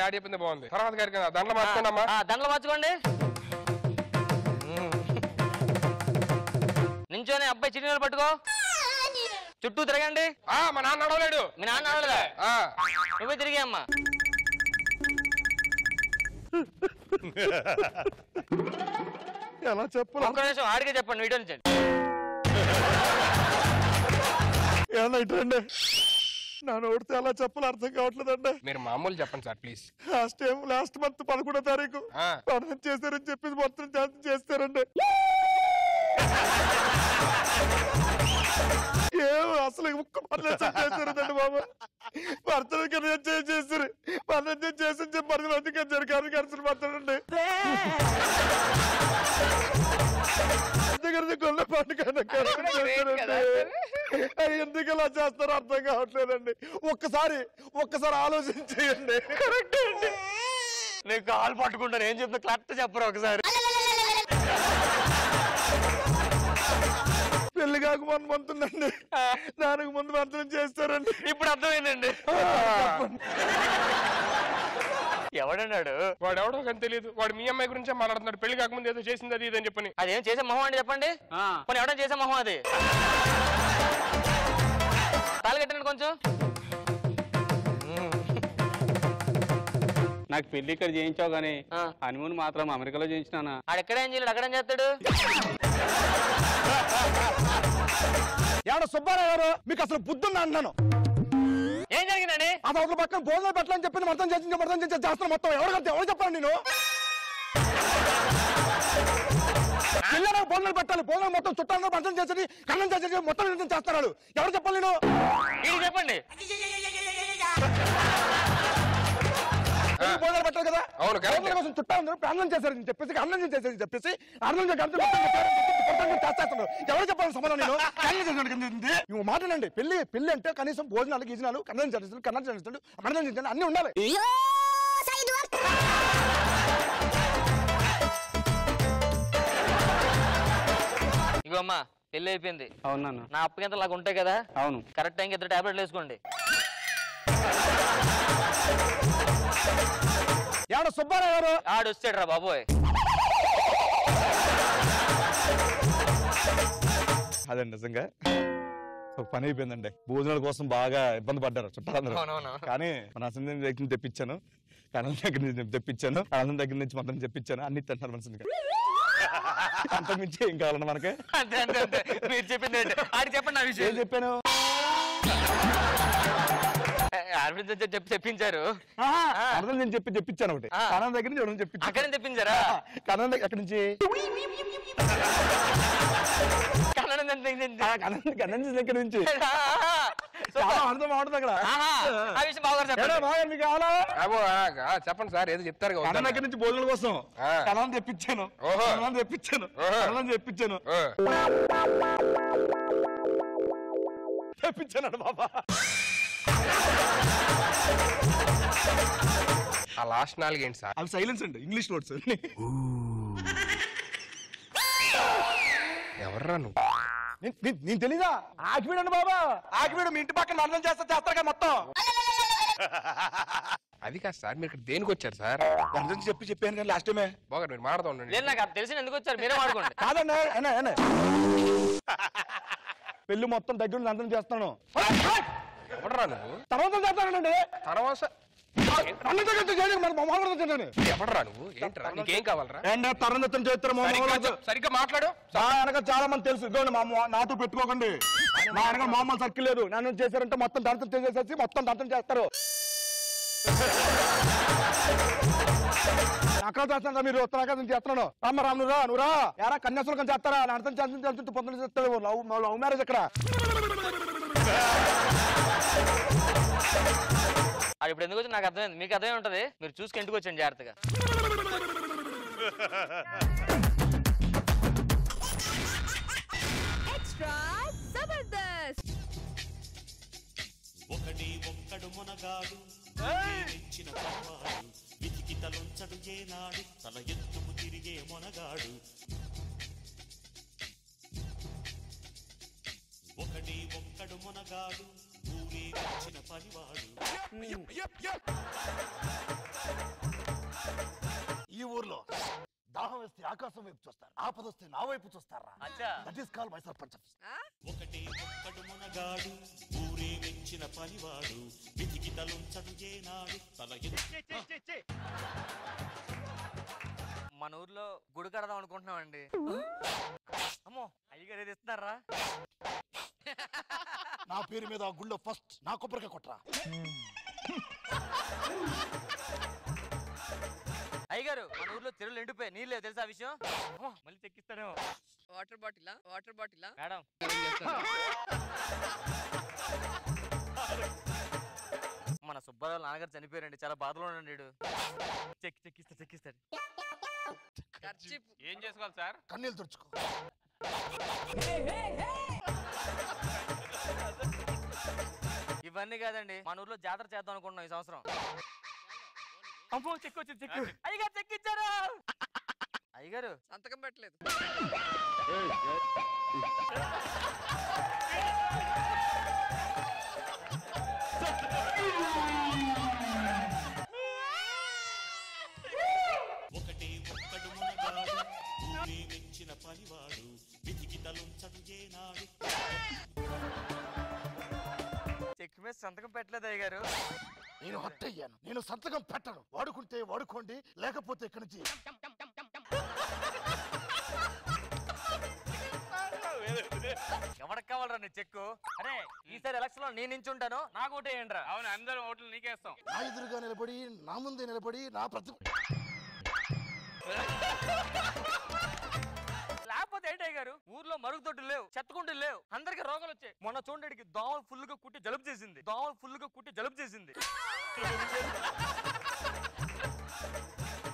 ఆడి చెప్పింది బాగుంది. తర్వాత గారికి దండలు మార్చుకోండి అమ్మా. దండలు మార్చుకోండి. నించోని అబ్బాయి చిన్న పట్టుకో, చుట్టూ తిరగండి. మా నాన్న నడవలేడు. మీ నాన్న నడవలేదా? నువ్వే తిరిగి అమ్మా. ఎలా చెప్పాలి? ఒక్క నిమిషం ఆడికే చెప్పండి, వీడియో నుంచి. ఏమన్నా ఇటండి, నా నోడితే అలా చెప్పాలి అర్థం కావట్లేదండి. మీరు మామూలు చెప్పండి సార్ ప్లీజ్. లాస్ట్ మంత్ 11వ తారీఖు అర్థం చేశారని చెప్పేసి మొత్తం చేస్తారండి. అసలు చేశారండి బాబా. భర్తకి చేశారు, పర్ణం చేసి చెప్పి అందుకే జరిగారు ఖర్చులు పడతాడండి. ఎందుకు ఇలా చేస్తారో అర్థం కావట్లేదండి. ఒక్కసారి ఆలోచించేయండి. కరెక్ట్ అండి, నేను కాలు పట్టుకుంటాను. ఏం చెప్తా కరెక్ట్ చెప్పరు ఒకసారి. పెళ్లి కాక 1 month ఉందండి, దానికి ముందు మంత్రం చేస్తారండి. ఇప్పుడు అర్థమైందండి. ఎవడన్నాడు? వాడు ఎవడో కానీ తెలియదు. వాడు మీ అమ్మాయి గురించే మాట్లాడుతున్నాడు. పెళ్లి కాకముందు ఏదో చేసింది అది ఇదని చెప్పని. అదేం చేసే మొహం అండి చెప్పండి. కొన్ని ఎవడని చేసే మొహం అది. తాళి కట్టండి కొంచెం. నాకు పెళ్లి ఇక్కడ చేయించావు గానీ హనీమూన్ మాత్రం అమెరికాలో చేయించినా. ఆడెక్కడేం చేయలేడు, అక్కడేం చేస్తాడు. ఎవడ సుబ్బారావు గారు, మీకు అసలు బుద్ధి ఉందా అంటున్నాను. ఏం జరిగిందండి? అది అవతల పక్కన భోజనం పెట్టాలని చెప్పింది, మొత్తం చేస్తాను మొత్తం. ఎవరు చెప్పాను నేను? పిల్లలు భోజనాలు పెట్టాలి, భోజనం మొత్తం చుట్టాలను మొత్తం చేసి కన్నం చేసి మొత్తం చేస్తున్నాడు. ఎవరు చెప్పాలి నేను? ఇది చెప్పండి. భోజనాలు పెట్టాలి కదా. అవును, కోసం చుట్టాలు అన్నం చేశారని చెప్పేసి అన్నం చేసేది చెప్పేసి అన్నం చేస్తాడు. ఎవరు చెప్పాలి సమాధానం నేను? నువ్వు మాట్లాడండి. పెళ్లి అంటే కనీసం భోజనాలు గీజనాలు కన్నం చేస్తాడు, కన్నం చేస్తాడు, అన్నం చేస్తాడు, అన్ని ఉండాలి. ఇగో అమ్మా, పెళ్లి అయిపోయింది. అవునా? నా అప్పగింత లాగా ఉంటాయి కదా. అవును. కరెక్ట్ టైంకి 2 టాబ్లెట్లు వేసుకోండి. ఎవడ సుబ్బారావు గారు? ఆడు వచ్చాడు రా బాబోయ్. అదే నిజంగా ఒక పని అయిపోయిందండి. భోజనాల కోసం బాగా ఇబ్బంది పడ్డారు చుట్టాలందరూ. కానీ మన అసలు దగ్గర నుంచి తెప్పించాను, కన్నం దగ్గర నుంచి తెప్పించాను, అన్నం దగ్గర నుంచి మొత్తం తెప్పించాను. అన్ని తింటున్నారు మనసుగా. అంతకుమించి ఏం కావాలన్నా మనకి? అంతే అంతే అంతే, మీరు చెప్పింది ఆడికి చెప్పండి. నా విషయం ఏం చెప్పాను? చెప్పించారు. అర్థం నేను తెప్పించాను ఒకటి. కన్నం దగ్గర నుంచి ఎవరైనా తెప్పించాను. అక్కడ తెప్పించారా? కన్నం దగ్గర ఎక్కడి నుంచి? దగ్గర నుంచి అర్థం అవుతుంది అక్కడ. మీకు కావాలా? చెప్పండి సార్, ఏదో చెప్తారు. కన్నం దగ్గర నుంచి భోజనం కోసం కన్నం తెప్పించాను, కన్నం తెప్పించాను, కన్నం తెప్పించాను. తెప్పించాను బాబా. ఆ లాస్ట్ 4 ఏంటి సార్? అవి సైలెన్స్ అండి, ఇంగ్లీష్ వర్డ్స్. ఎవర్రా నువ్వు? నేను తెలీదా? ఆకివీడండి బాబా, ఆకివీడు మీ ఇంటి పక్కన అర్థం చేస్తారు కదా మొత్తం. అది కాదు సార్, మీరు ఇక్కడ దేనికి వచ్చారు సార్? అర్థం చెప్పాను కానీ లాస్ట్ టైమే. బాగా మీరు మాట్లాడుతూ ఉండండి. లేదు, నాకు తెలిసి ఎందుకు వచ్చారు, మీరే మాడుకోండి. కాదండి పెళ్లి మొత్తం దగ్గర అర్థం చేస్తాను. ఎవడరా నువ్వు? తర్వాత చేస్తానండి. తర్వాత ఎవడరా నువ్వు? ఏంట్రా, నీకేం కావాలరా? తరందత్తం చేస్తారు. సరిగ్గా మాట్లాడు. మా వెనక చాలా మంది తెలుసు. ఇదిగోండి, నాతో పెట్టుకోకండి. మా వెనక మామూలు సర్కిల్ లేదు. నన్ను చేశారంటే మొత్తం దంతం చేసేసి మొత్తం దంతం చేస్తారు. అక్కడ చేస్తాను, మీరు ఉత్తరాఖండ్ నుంచి చేస్తున్నాను. రామ్ నువ్వురా ఎరా కన్యాసులకం చేస్తారా? అర్థం చేస్తుంటే పొద్దున చేస్తాడు. లవ్ మ్యారేజ్ ఇక్కడ. అది ఇప్పుడు ఎందుకు వచ్చి నాకు అర్థమైంది, మీకు అర్థమే ఉంటది. మీరు చూసుకు ఇంటికి వచ్చాను జాగ్రత్తగా. ఎక్స్ట్రా జబర్దస్త్. ఒకటి ఒక్కడు మునగాడు ఇచ్చిన పరవాడు వితికి తలొంచడు ఏనాడు తల ఎత్తుకు తిరిగే మునగాడు. ఒకటి ఒక్కడు మునగాడు ఊరే వచ్చిన పనివాడు. ఈ ఊర్లో దాహం వేస్తే ఆకాశం వైపు చూస్తారు, ఆపదొస్తే నా వైపు చూస్తారా? That is called my sarpanch. ఒకటి ఒక్కడు మునగాడు ఊరే వెచ్చిన పనివాడు వితికి తలొంచడు ఏనాడు తల ఎత్తుకు. మన ఊర్లో గుడి కడదాం అనుకుంటున్నామండి. అమ్మో, అయ్యగారు ఏది ఇస్తున్నారా? నా పేరు మీద ఆ గుళ్ళో ఫస్ట్ నా కొబ్బరికాయ కొట్టరా. అయ్యగారు, మన ఊర్లో చెరువులు ఎండిపోయి నీళ్ళు లేవు, తెలుసా విషయం? మళ్ళీ చెక్కిస్తాడేమో. వాటర్ బాటిలా మేడం, మన సుబ్బారావు నాన్నగారు చనిపోయారండి, చాలా బాధలో ఉన్నాడు. చెక్కిస్తాడు. ఏం చేసుకోవాలి సార్? కన్నీళ్ళు తుడుచుకో. ఇవన్నీ కాదండి, మన ఊర్లో జాతర చేద్దాం అనుకుంటున్నాం ఈ సంవత్సరం. అమ్మో, చెక్కు అయ్యగారు చెక్కిచ్చారు. అయ్యగారు సంతకం పెట్టలేదు. ఒకటి ఒక్కడు మునగాడు ఊరే వెచ్చిన పనివాడు వితికి తలొంచడు ఏనాడు. చెక్ మీద సంతకం పెట్టలేదు అయ్యగారు. నేను హట్ అయ్యాను. నేను సంతకం పెట్టను. వాడుకుంటే వాడుకోండి, లేకపోతే ఇక్కడి నుంచి. ఎవరికి కావాలరా నీ చెక్కు? అరే, ఈసారి ఎలక్షన్ లో నేను నించుంటాను, నాకు ఓటు వేయండి రా. అవును, అందరూ ఓట్లు నీకేస్తాం. నా ఎదురుగా నిలబడి నా ముందే నిలబడి నా లేకపోతే ఏంటి గారు, ఊర్లో మరుగుదొడ్లు లేవు, చెత్తకుంటలు లేవు, అందరికి రోగాలు వచ్చాయి. మొన్న చూడడానికి దోమలు ఫుల్ గా కుట్టి జలుబు చేసింది.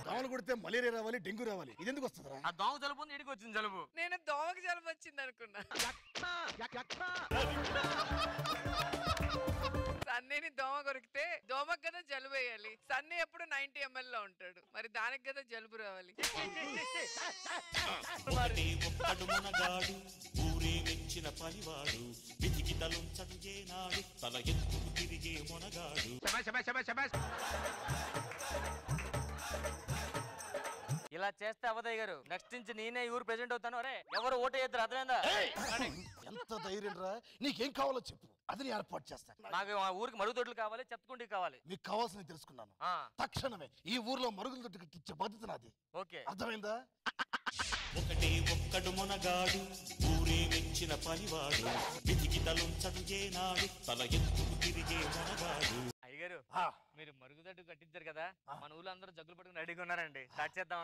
దోమలు కొడితే మలేరియా రావాలి, డెంగ్యూ రావాలి. ఇది ఎందుకు వస్తుందిరా? ఆ దోమ జలుబు ఉంది, ఇడికి వచ్చింది జలుబు. నేను దోమకి జలుబు వచ్చింది అనుకున్నా. సన్నీని దోమ కొరికితే దోమకు కదా జలుబు వేయాలి. సన్నీ ఎప్పుడు 90 ml లో ఉంటాడు, మరి దానికి కదా జలుబు రావాలి. ఒకటి ఒక్కడు మునగాడు ఊరే వెచ్చిన పనివాడు వితికి తలొంచడు ఏనాడు తల ఎత్తుకు తిరిగే మునగాడు. ఇలా చేస్తే అవదయ్య గారు, నెక్స్ట్ నుంచి నేనే ఊరు ప్రెసిడెంట్ అవుతాను. అరే, ఎవరు ఓటు వేద్దరు, అర్థమైందా? ఎంత ధైర్యం రా? నీకేం కావాలో చెప్పు, అది నేను ఏర్పాటు చేస్తాను. నాకు మా ఊరికి మరుగుదొడ్లు కావాలి, చెత్తకుండి కావాలి. మీకు కావాల్సింది తెలుసుకున్నాను. తక్షణమే ఈ ఊర్లో మరుగుల తొట్టి కట్టించే బాధ్యత నాది. ఓకే, అర్థమైందా? ఒకటి ఒక్కడు మునగాడు ఊరే వెచ్చిన పనివాడు వితికి తలొంచడు ఏనాడు తల ఎత్తుకు తిరిగే మునగాడు. అయ్యగారు, మీరు మరుగుదొడ్డు కట్టించారు కదా, మన ఊళ్ళో అందరూ జగ్గులు పట్టుకుని రెడీగా ఉన్నారండి. స్టార్ట్ చేద్దాం.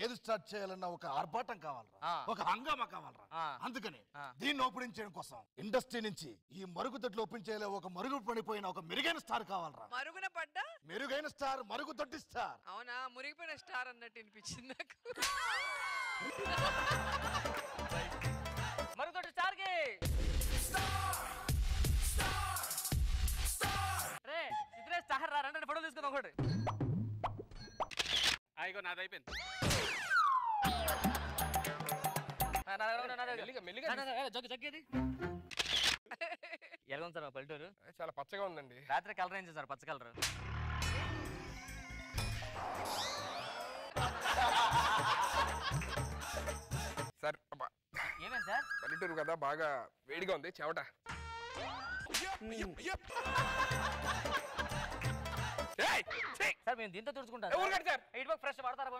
ఏది స్టార్ట్ చేయాలన్నా ఒక ఆర్భాటం కావాలరా, ఒక హంగామా కావాలరా. అందుకని దీన్ని ఓపెనింగ్ చేయడం కోసం ఇండస్ట్రీ నుంచి ఈ మరుగుదొడ్లు ఓపెన్ చేయాలి. ఒక మరుగు పడిపోయిన ఒక మెరుగైన స్టార్ కావాలరా. మరుగున పడ్డా మెరుగైన స్టార్, మరుగుదొడ్డి స్టార్. అవునా? మురిగిపోయిన స్టార్ అన్నట్టు వినిపించింది నాకు. మరుగుదొడ్డి స్టార్ కి మామూలు తీసుకుందాం ఒకటి. ఇగో నాది అయిపోయింది. జగ్గేది ఎలా ఉంది సార్ మా పల్లెటూరు? చాలా పచ్చగా ఉందండి. రాత్రి కలర్ ఏం సార్? పచ్చ కలర్. సార్ ఏమేమి సార్? పల్లెటూరు కదా, బాగా వేడిగా ఉంది చెమట. సార్ మేము దీంతో తుడుచుకుంటాం సార్. ఇటు ఫ్రెష్ పడతారా?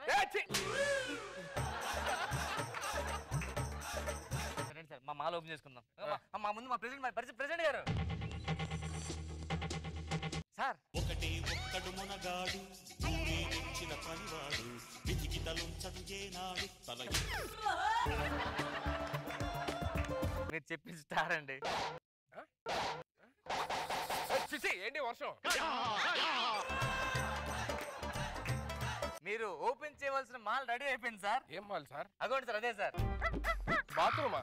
సార్ మా మాల్ ఓపెన్ చేసుకుందాం. మా ముందు మా ప్రెసిడెంట్ గారు సార్. ఒకటే ఒక్కడు మునగాడు ఊరే మెచ్చిన పనివాడు వెతికి తలుంచడు ఏనాడు తల మీరు చెప్పి స్టార్ అండి. ఏంటి వర్షం? మీరు ఓపెన్ చేయవలసిన మాల్ రెడీ అయిపోయింది సార్. ఏం మాల్ సార్? అగోండి సార్, అదే సార్ బాత్రూమా?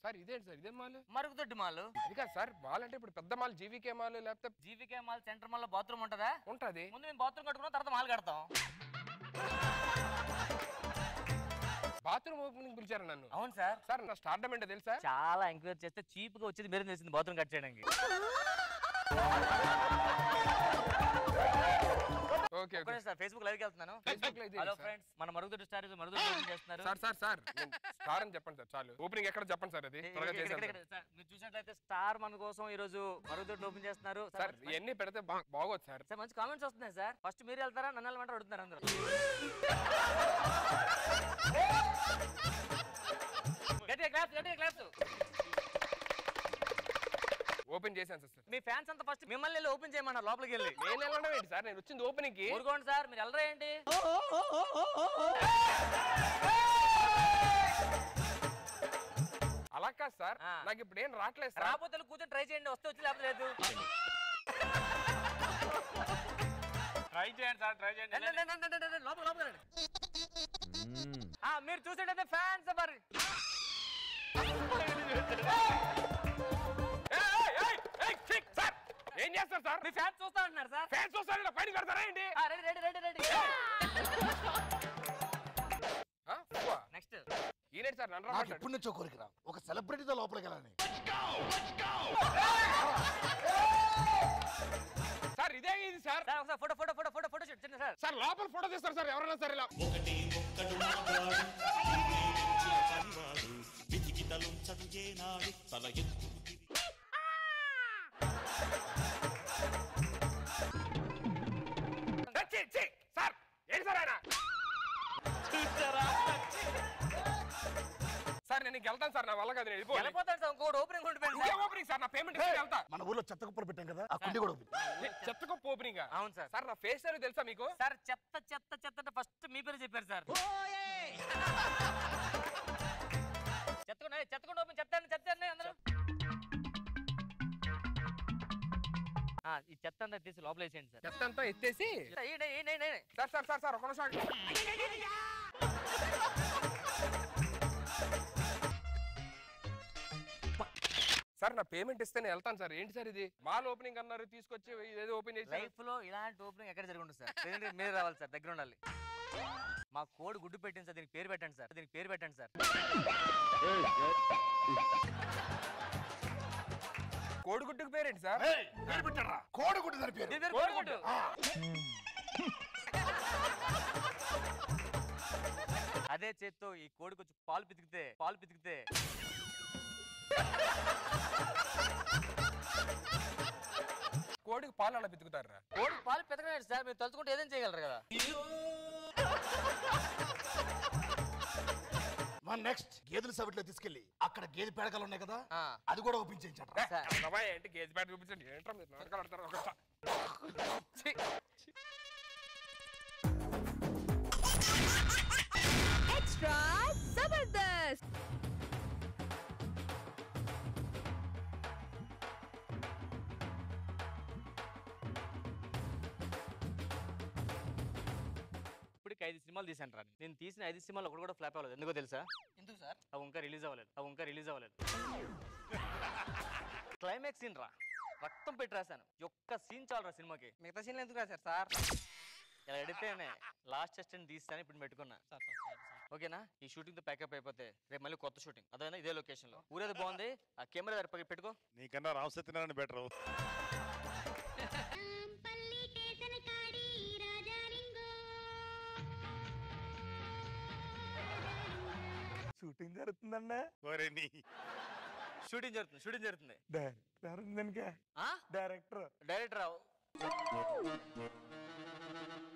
సార్ ఇదేంటి సార్? ఇదేం మాల్? మరుగుదొడ్డి మాల్. అది కాదు సార్, మాల్ అంటే ఇప్పుడు పెద్ద మాల్ జీవీకే మాల్ లేకపోతే జీవీకే మాల్ సెంటర్ మాల్ లో బాత్రూమ్ ఉంటుందా? ఉంటది. ముందు మేము బాత్రూమ్ కట్టుకున్నాం, తర్వాత మాల్ కడతాం. బాత్రూమ్ ఓపెనింగ్ పిలిచారు నన్ను? అవును సార్. సార్ నా స్టార్డమ్ ఏంటో తెలుసా? చాలా ఎంక్వైరీ చేస్తే చీప్ గా వచ్చేది మీరే తెలిసింది బాత్రూమ్ కట్ చేయడానికి. Okay okay sir Facebook live కి వెళ్తున్నాను. హలో ఫ్రెండ్స్, మన మరుగుదొడ్డి స్టార్ మరుగుదొడ్డి ఓపెన్ చేస్తున్నారు. సార్ స్టార్ అని చెప్పండి సార్ చాలు. ఓపెనింగ్ ఎక్కడ చెప్పండి సార్, అది త్వరగా చేసేయండి. మీరు చూసినట్లయితే స్టార్ మన కోసం ఈ రోజు మరుగుదొడ్డి ఓపెన్ చేస్తున్నారు సార్. ఇవన్నీ పెడితే బాగోదు సార్. సార్ మంచి కామెంట్స్ వస్తున్నాయి సార్. ఫస్ట్ మీరు వెళ్తారా నన్ను వెళ్ళమంటారు అడుగుతున్నారు అందరూ. గట్టిగా క్లాప్స్. ఓపెన్ చేశాను సార్. మీ ఫ్యాన్స్ అంతా ఫస్ట్ మిమ్మల్ని వెళ్ళి ఓపెన్ చేయమన్నారు లోపలికి వెళ్ళి. నేను వెళ్ళడం ఏంటి సార్? నేను వచ్చింది ఓపెనింగ్ కి. ఊరుకోండి సార్, మీరు వెళ్ళరా ఏంటి? అలా కాదు సార్, నాకు ఇప్పుడు ఏం రావట్లేదు సార్. రాకపోతే కూర్చొని ట్రై చేయండి, వస్తే వచ్చి లేకపోతే లేదు. ట్రై చేయండి సార్, ట్రై చేయండి. లోపల మీరు చూసేటైతే ఫ్యాన్స్ మరి ఏం చేస్తారు సార్? మీ ఫ్యాన్స్ చూస్తా అంటున్నారు సార్. ఫ్యాన్స్ చూస్తారు, పైన కడతారా ఏంటి? రెడీ. నెక్స్ట్ ఈనేటి సార్ నన్ను నాకు ఎప్పటి నుంచో కోరికరా ఒక సెలబ్రిటీతో లోపలికి వెళ్ళాలని. సార్ ఇదే ఇది సార్. ఒకసారి ఫోటో షూట్ చిన్న సార్. సార్ లోపల ఫోటో తీస్తారు సార్ ఎవరైనా సరే. ఇలా ఒకటే ఒక్కడు మునగాడు ఊరే మెచ్చిన పనివాడు వెతికి తలుంచడు ఏనాడు తల ఎత్తుకు సార్ ఏంటి సార్ ఆయన? సార్ నేను వెళ్తాను సార్, నా వల్ల కాదు. నేను వెళ్ళిపోతాను సార్. ఇంకోటి ఓపెనింగ్ ఉండిపోయింది. ఓపెనింగ్ సార్, నా పేమెంట్ వెళ్తా. మన ఊర్లో చెత్త కుప్పలు పెట్టాం కదా, ఆ కుండి కూడా ఓపెన్. చెత్త కుప్ప ఓపెనింగ్? అవును సార్. సార్ నా ఫేస్ అని తెలుసా మీకు? సార్ చెత్త ఫస్ట్ మీ పేరు చెప్పారు సార్. చెత్తకుండా ఓపెన్ చెత్తండి అందరూ. ఈ చెత్త అంతా తీసి లోపల వేసేయండి సార్. చెత్త అంతా ఎత్తేసి సార్ ఒక నిమిషం. సార్ నా పేమెంట్ ఇస్తే నేను వెళ్తాను సార్. ఏంటి సార్ ఇది? మాల్ ఓపెనింగ్ అన్నారు, తీసుకొచ్చి ఏదో ఓపెన్ చేసి. లైఫ్ లో ఇలాంటి ఓపెనింగ్ ఎక్కడ జరిగి ఉంటుంది సార్? మీరు రావాలి సార్, దగ్గర ఉండాలి. మా కోడ్ గుడ్డు పెట్టండి సార్, దీనికి పేరు పెట్టండి సార్. కోడిగుడ్డుకు పేరేంటి సార్? పేరు పెట్టారా? కోడిగుడ్డు దాని పేరు. కోడిగుడ్డు. అదే చేత్తో ఈ కోడి కొంచెం పాలు పితికితే కోడికి పాలు అలా పితుకుతారా? కోడికి పాలు పితకలేదు సార్. మీరు తలుచుకుంటే ఏదైనా చేయగలరు కదా. మన నెక్స్ట్ గేదెల సవిట్లో తీసుకెళ్లి అక్కడ గేదె పేడకలు ఉన్నాయి కదా, అది కూడా ఓపెన్ చేయించట. ఏంటి గేజ్ బ్యాట్ చూపించండి. ఏంట్రా మీరు నాటకాలు ఆడతారు? ఎక్స్ట్రా జబర్దస్త్. ఇప్పటికి 5 సినిమాలు తీసాను రా. నేను తీసిన 5 సినిమాలు ఒకటి కూడా ఫ్లాప్ అవ్వలేదు. ఎందుకో తెలుసా? ఎందుకు సార్? అవి ఇంకా రిలీజ్ అవ్వలేదు. క్లైమాక్స్ సీన్ రా. రక్తం పెట్టి రాశాను. ఒక్క సీన్ చాలరా సినిమాకి. మిగతా సీన్లు ఎందుకు రాశారు సార్? ఇలా అడిగితేనే లాస్ట్ అసిస్టెంట్ తీస్తాను ఇప్పుడు పెట్టుకున్నా. ఓకేనా? ఈ షూటింగ్ తో ప్యాకప్ అయిపోతే రేపు మళ్ళీ కొత్త షూటింగ్ అదైనా ఇదే లొకేషన్ లో. ఊరేది బాగుంది, ఆ కెమెరా దగ్గర పెట్టుకో. నీకన్నా రామ్ సత్యనారాయణ బెటర్. షూటింగ్ జరుగుతుందండి. షూటింగ్ జరుగుతుంది. డైరెక్టర్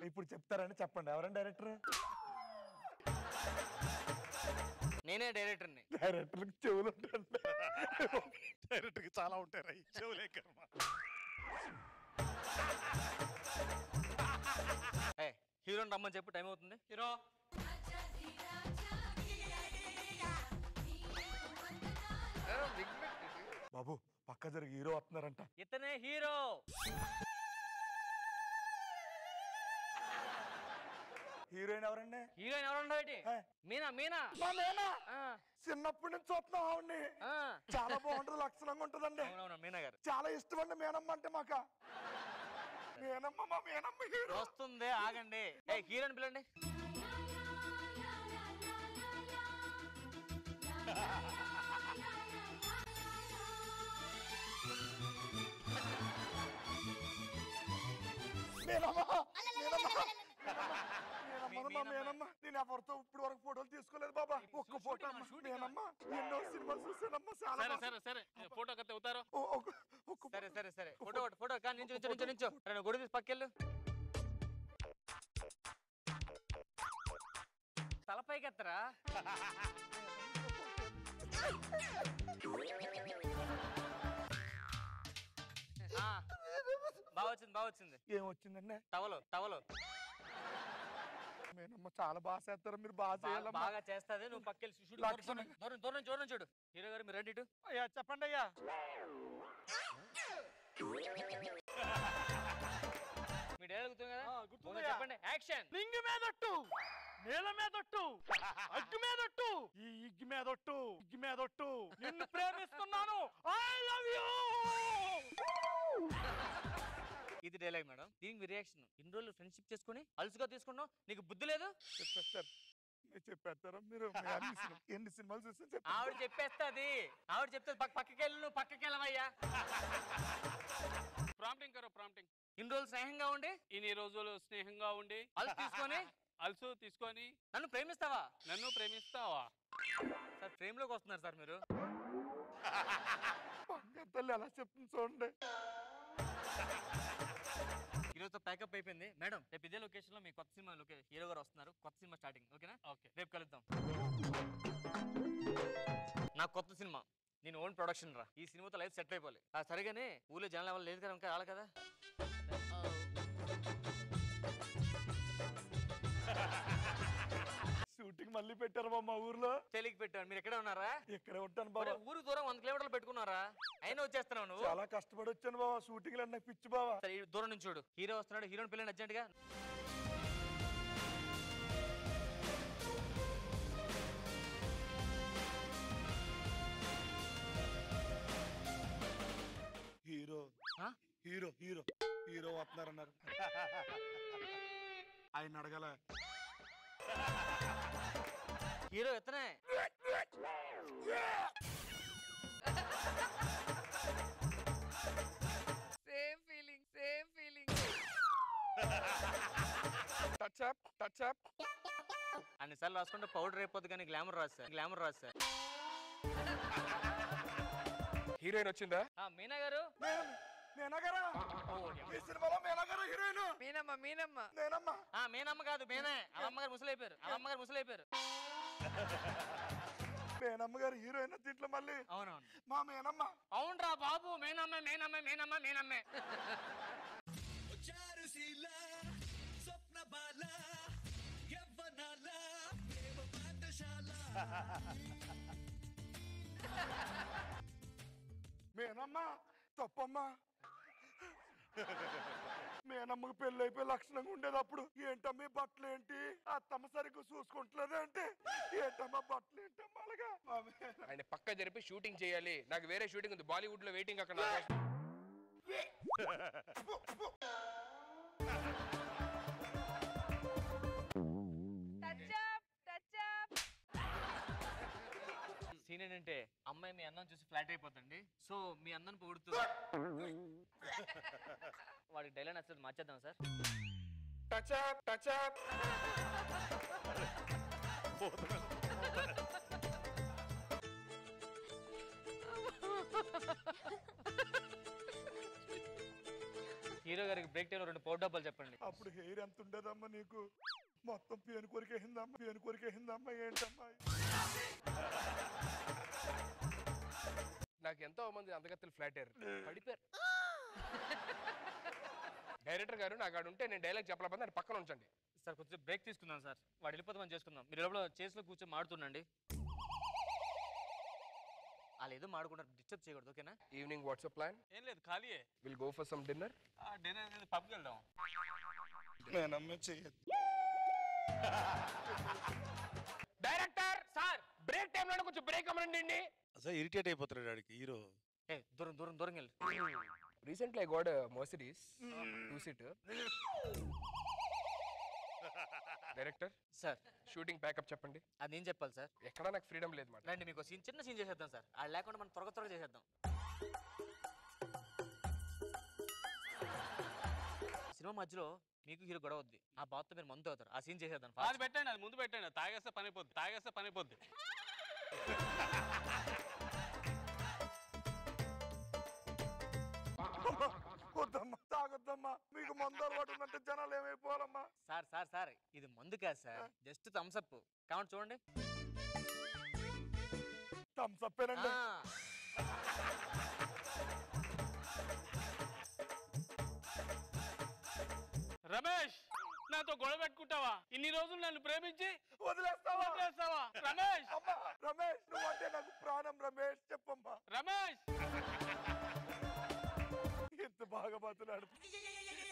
ఇప్పుడు చెప్తారని చెప్పండి. ఎవరండి డైరెక్టర్? నేనే డైరెక్టర్ని. డైరెక్టర్ చెవులు ఉంటాయి. డైరెక్టర్ కి చాలా ఉంటాయి రా చెవులే కర్మ. హీరోని రమ్మని చెప్పు, టైం అవుతుంది. హీరో బాబు పక్క జరిగి హీరో వస్తున్నారంట. ఇతనే హీరో. హీరోయిన్ ఎవరండి? హీరోయిన్ ఎవరండి? మీనా. చిన్నప్పటి నుంచి చూస్తున్నాం ఆవిడ్ని. చాలా బాగుంటది, లక్షణంగా ఉంటదండి. మీనా గారు చాలా ఇష్టం అండి మేనమ్మ అంటే. మాక మేనమ్మ హీరో వస్తుంది, ఆగండి. హీరోయిన్ పిల్లండి. మేనమ్మ నేను ఎవరితో ఇప్పుడు వరకు ఫోటోలు తీసుకోలేదు బాబా. ఒక్క ఫోటో మేనమ్మ. ఎన్నో సినిమాలు చూసానమ్మా. ఫోటో కత్తి అవుతారు. సరే ఫోటో కానీ నించో. గొడవ తీసి పక్కెళ్ళు. తలపైకి ఎత్తరా. బాగా వచ్చింది. ఏమొచ్చిందండి? టవలు. మేనమ్మ చాలా బాగా చేస్తారు. మీరు బాగా చేస్తుంది. నువ్వు పక్కెళ్ళి దూరం చూడు. హీరో గారు మీరు రెడీ. అయ్యా చెప్పండి అయ్యా. మీ డైలాగ్ గుర్తుంది కదా? చెప్పండి. యాక్షన్. రింగ్ మీదొట్టు, నేల మీదొట్టు, అగ్గి మీదొట్టు, ఈ ఇగ్గి మీదొట్టు, నిన్ను ప్రేమిస్తున్నాను, ఐ లవ్ యూ. ఇది డైలాగ్ మేడం. దీనికి మీ రియాక్షన్. ఇన్ని రోజులు ఫ్రెండ్షిప్ చేసుకుని అలుసుగా తీసుకున్నావు, నీకు బుద్ధి లేదు. చెప్పేస్తారా మీరు? ఎన్ని సినిమాలు చూసి ఆవిడ చెప్పేస్తుంది. పక్కకి వెళ్ళు, నువ్వు పక్కకి వెళ్ళవయ్యా. ప్రాంప్టింగ్. ఇన్ని రోజులు స్నేహంగా ఉండి, ఇన్ని రోజులు స్నేహంగా ఉండి అల్సు తీసుకొని నన్ను ప్రేమిస్తావా? సార్ ఫ్రేమ్ లోకి వస్తున్నారు సార్ మీరు. ఎలా చెప్తుంది చూడండి. ఈరోజు ప్యాకప్ అయిపోయింది మేడం. రేపు ఇదే లొకేషన్ లో మీ కొత్త సినిమా హీరో గారు వస్తున్నారు. కొత్త సినిమా స్టార్టింగ్. ఓకేనా? ఓకే, రేపు కలుద్దాం. నా కొత్త సినిమా నేను ఓన్ ప్రొడక్షన్ రా. ఈ సినిమాతో లైఫ్ సెట్ అయిపోవాలి. సరిగానే ఊళ్ళో జనాలు ఎవరు లేదు కదా, ఇంకా రాలి కదా. షూటింగ్ మళ్ళీ పెట్టారు మా ఊర్లో. తెలియక పెట్టారు. మీరు ఎక్కడే ఉన్నారా? ఎక్కడే ఉంటాను బాబా. ఊరికి దూరం 100 కిలోమీటర్లు పెట్టుకున్నారా? అయినా వచ్చేస్తున్నావు నువ్వు. చాలా కష్టపడి వచ్చాను బాబా. షూటింగ్ లో నాకు పిచ్చి బాబా. దూరం నుంచి చూడు. హీరో వస్తున్నాడు. హీరోని పిల్లని అర్జెంట్ గా. హీరో వస్తున్నారన్నారు. ఆయన అడగల. హీరో ఎత్తనే. Same feeling. Touch up. అన్నిసార్లు రాసుకుంటే పౌడర్ అయిపోద్ది కానీ గ్లామర్ రాదు సార్. హీరోయిన్ వచ్చిందా? మీనా గారు. మీనమ్మ కాదు, మేనే. అమ్మగారు ముసలైపోయారు. మేనమ్మ గారు హీరోయిన్ దీంట్లో మళ్ళీ. అవునవును. మా మేనమ్మ. అవునరా బాబు. మేనమ్మే. మేనమ్మ తప్పమ్మా. మేనమ్మకు పెళ్లి అయిపోయి లక్షణంగా ఉండేది. అప్పుడు ఏంటమ్మా బట్టలు ఏంటి, అత్తమ్మ సరిగ్గా చూసుకుంటలేదు అంటే, ఏంటమ్మా బట్టలు ఏంటమ్మా అలాగా. ఆయన పక్క జరిపి షూటింగ్ చేయాలి. నాకు వేరే షూటింగ్ ఉంది బాలీవుడ్ లో వెయిటింగ్. అక్కడ సీన్ ఏంటంటే అమ్మాయి మీ అందం చూసి ఫ్లాట్ అయిపోతుంది. సో మీ అందం పొగుడుతూ వాడికి డైలాగ్ నచ్చదు, మార్చేద్దాం sir. Touch up touch up. Hero గారికి బ్రేక్ టైంలో 2 పౌడర్ డబ్బాలు చెప్పండి. అప్పుడు హెయిర్ ఎంత ఉండదమ్మా నీకు? మొత్తం పేను కొరికేసిందమ్మా ఏంటమ్మా? నాకు ఎంతో మంది అందగత్తెలు ఫ్లాట్ అయ్యారు, పడిపోయారు. డైరెక్టర్ గారు నాకు ఆడు ఉంటే నేను డైలాగ్ చెప్పలేకపోతే ఆయన పక్కన ఉంచండి సార్. కొంచెం బ్రేక్ తీసుకుందాం సార్, వాడు వెళ్ళిపోతామని చేసుకుందాం. మీరు లోపల చేసిలో కూర్చొని మాడుతుండండి. వాళ్ళు ఏదో మాడుకుంటారు, డిస్టర్బ్ చేయకూడదు, ఓకేనా? Evening what's up plan? ఏం లేదు, ఖాళీయే. Will go for some dinner. Dinner పబ్కి వెళ్దాం. డైరెక్టర్ సార్, బ్రేక్ టైం లో కొంచెం బ్రేక్ అమ్మనండి. అసలు ఇరిటేట్ అయిపోతున్నాడు ఆడికి హీరో. దూరం దూరం దూరం వెళ్ళి. Recently I got Mercedes 2-seater. Director sir, shooting pack up చెప్పండి. అది నేను చెప్పాలి సార్. ఎక్కడ నాకు ఫ్రీడమ్ లేదు మాట. రండి, మీకు చిన్న సీన్ చేసేద్దాం సార్. అది లేకుండా మనం త్వరగా చేసేద్దాం. సినిమా మధ్యలో మీకు హీరో గొడవ వద్ది, ఆ బాత్తో మీరు మందు అవుతారు. ఆ సీన్ చేసేద్దాం. అది పెట్టండి, అది ముందు పెట్టండి. తాగేస్తే పని అయిపోద్ది. వద్దమ్మా, తాగొద్దమ్మా. మీకు మందు అలవాటు ఉందంటే జనాలు ఏమైపోవాలమ్మా? సార్ ఇది మందు కాదు సార్, జస్ట్ థమ్స్ అప్. కావండి చూడండి. థమ్స్ అప్ ఏనండి. రమేష్, నాతో గొడవ పెట్టుకుంటావా? ఇన్ని రోజులు నన్ను ప్రేమించి వదిలేస్తావా? రమేష్, రమేష్ నువ్వు అంటే నాకు ప్రాణం రమేష్. చెప్పమ్మా రమేష్. ఎంత బాగా మాట్లాడు.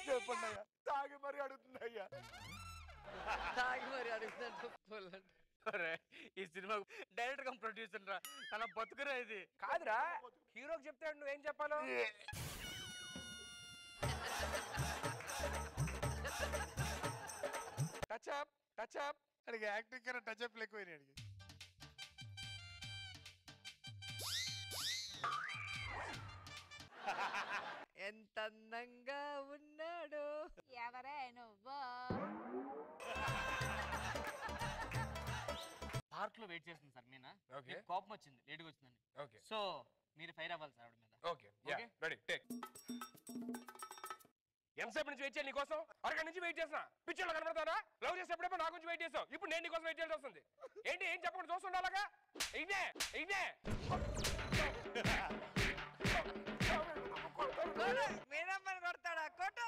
చెప్పండి అయ్యా. తాగి మరి అడుగుతుంది అయ్యా. ఈ సినిమా డైరెక్టర్ గా ప్రొడ్యూసర్ రా, తన బతుకురా ఇది. కాదురా, హీరోకి చెప్తాడు నువ్వేం చెప్పాలో. Touch up. అడిగి యాక్టింగ్ కన్నా టచ్ అప్ ఎక్కువ అడిగి. ఎంత అందంగా ఉన్నాడు. ఎవరే నువ్వు? పార్క్ లో వెయిట్ చేస్తుంది సార్ మీనా. ఓకే. కోపం వచ్చింది, లేట్గా వచ్చిందని. ఓకే. సో మీరు ఫైర్ అవ్వాలి సార్ ఆవిడ మీద. Okay, ready, take. ఎంతసేపు నుంచి వెయిట్ చేయాలి నీకోసం? అరగంట నుంచి వెయిట్ చేస్తున్నా. పిక్చర్లో కనబడతారా? లవ్ చేసేప్పుడేమో నా గురించి వెయిట్ చేస్తావు, ఇప్పుడు నేను నీకోసం వెయిట్ చేయాల్సి వస్తుంది. ఏంటి ఏం చెప్పకుండా చూస్తుండాలగా? ఇదే మీనమ్మని కొడతాడా? కొట్టు.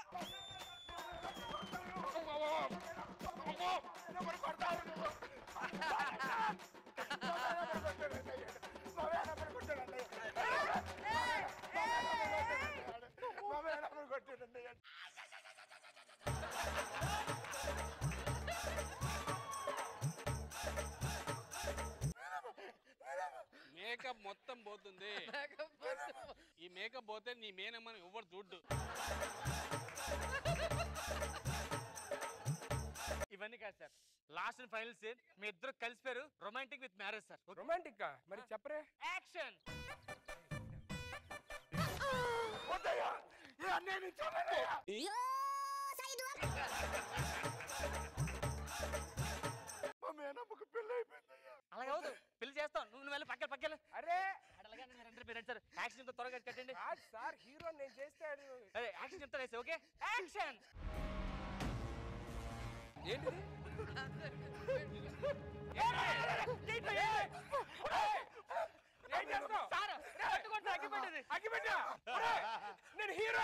మేకప్ మొత్తం పోతుంది. ఈ మేకప్ పోతే నీ మేనమ్మని ఎవరు చూడ్డు. ఇవన్నీ కాదు sir, last and final scene మీ ఇద్దరు కలిసిపోయారు. Romantic with marriage sir. Romantic గా మరి చెప్పరే. యాక్షన్. అలాగే అవుదు, పెళ్లి చేస్తాం. నువ్వు వెళ్ళి పక్కన. అరే అలాగే సార్, యాక్షన్ త్వరగా కట్టండి సార్. హీరో నేను చేస్తాడు. అదే యాక్షన్ చెప్తాను. Okay, action. ఏంటిది? ఏం చేస్తావు? అగ్గిపెట్టా? నేను హీరో.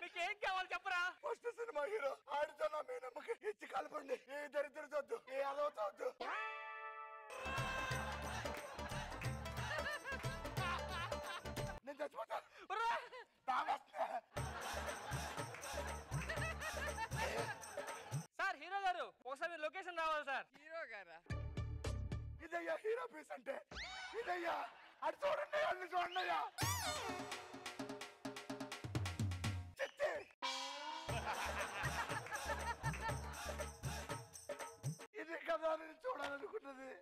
మీకేం కావాలి చెప్పరా? ఫస్ట్ సినిమా హీరో ఆడితో నా మేనమ్మకి ఇచ్చి కలపండి. ఏ దరిద్రతొద్దు, ఏ అలవతొద్దు. నేను చచ్చిపోతా. సార్ హీరో గారు ఒకసారి లొకేషన్ రావాలి సార్. హీరో గారా? ఇదయ్యా హీరో పీస్ అంటే. ఇదయ్యా అటు చూడండి, అన్ని చూడండి అయ్యా. ఇది కదా నేను చూడాలనుకున్నది.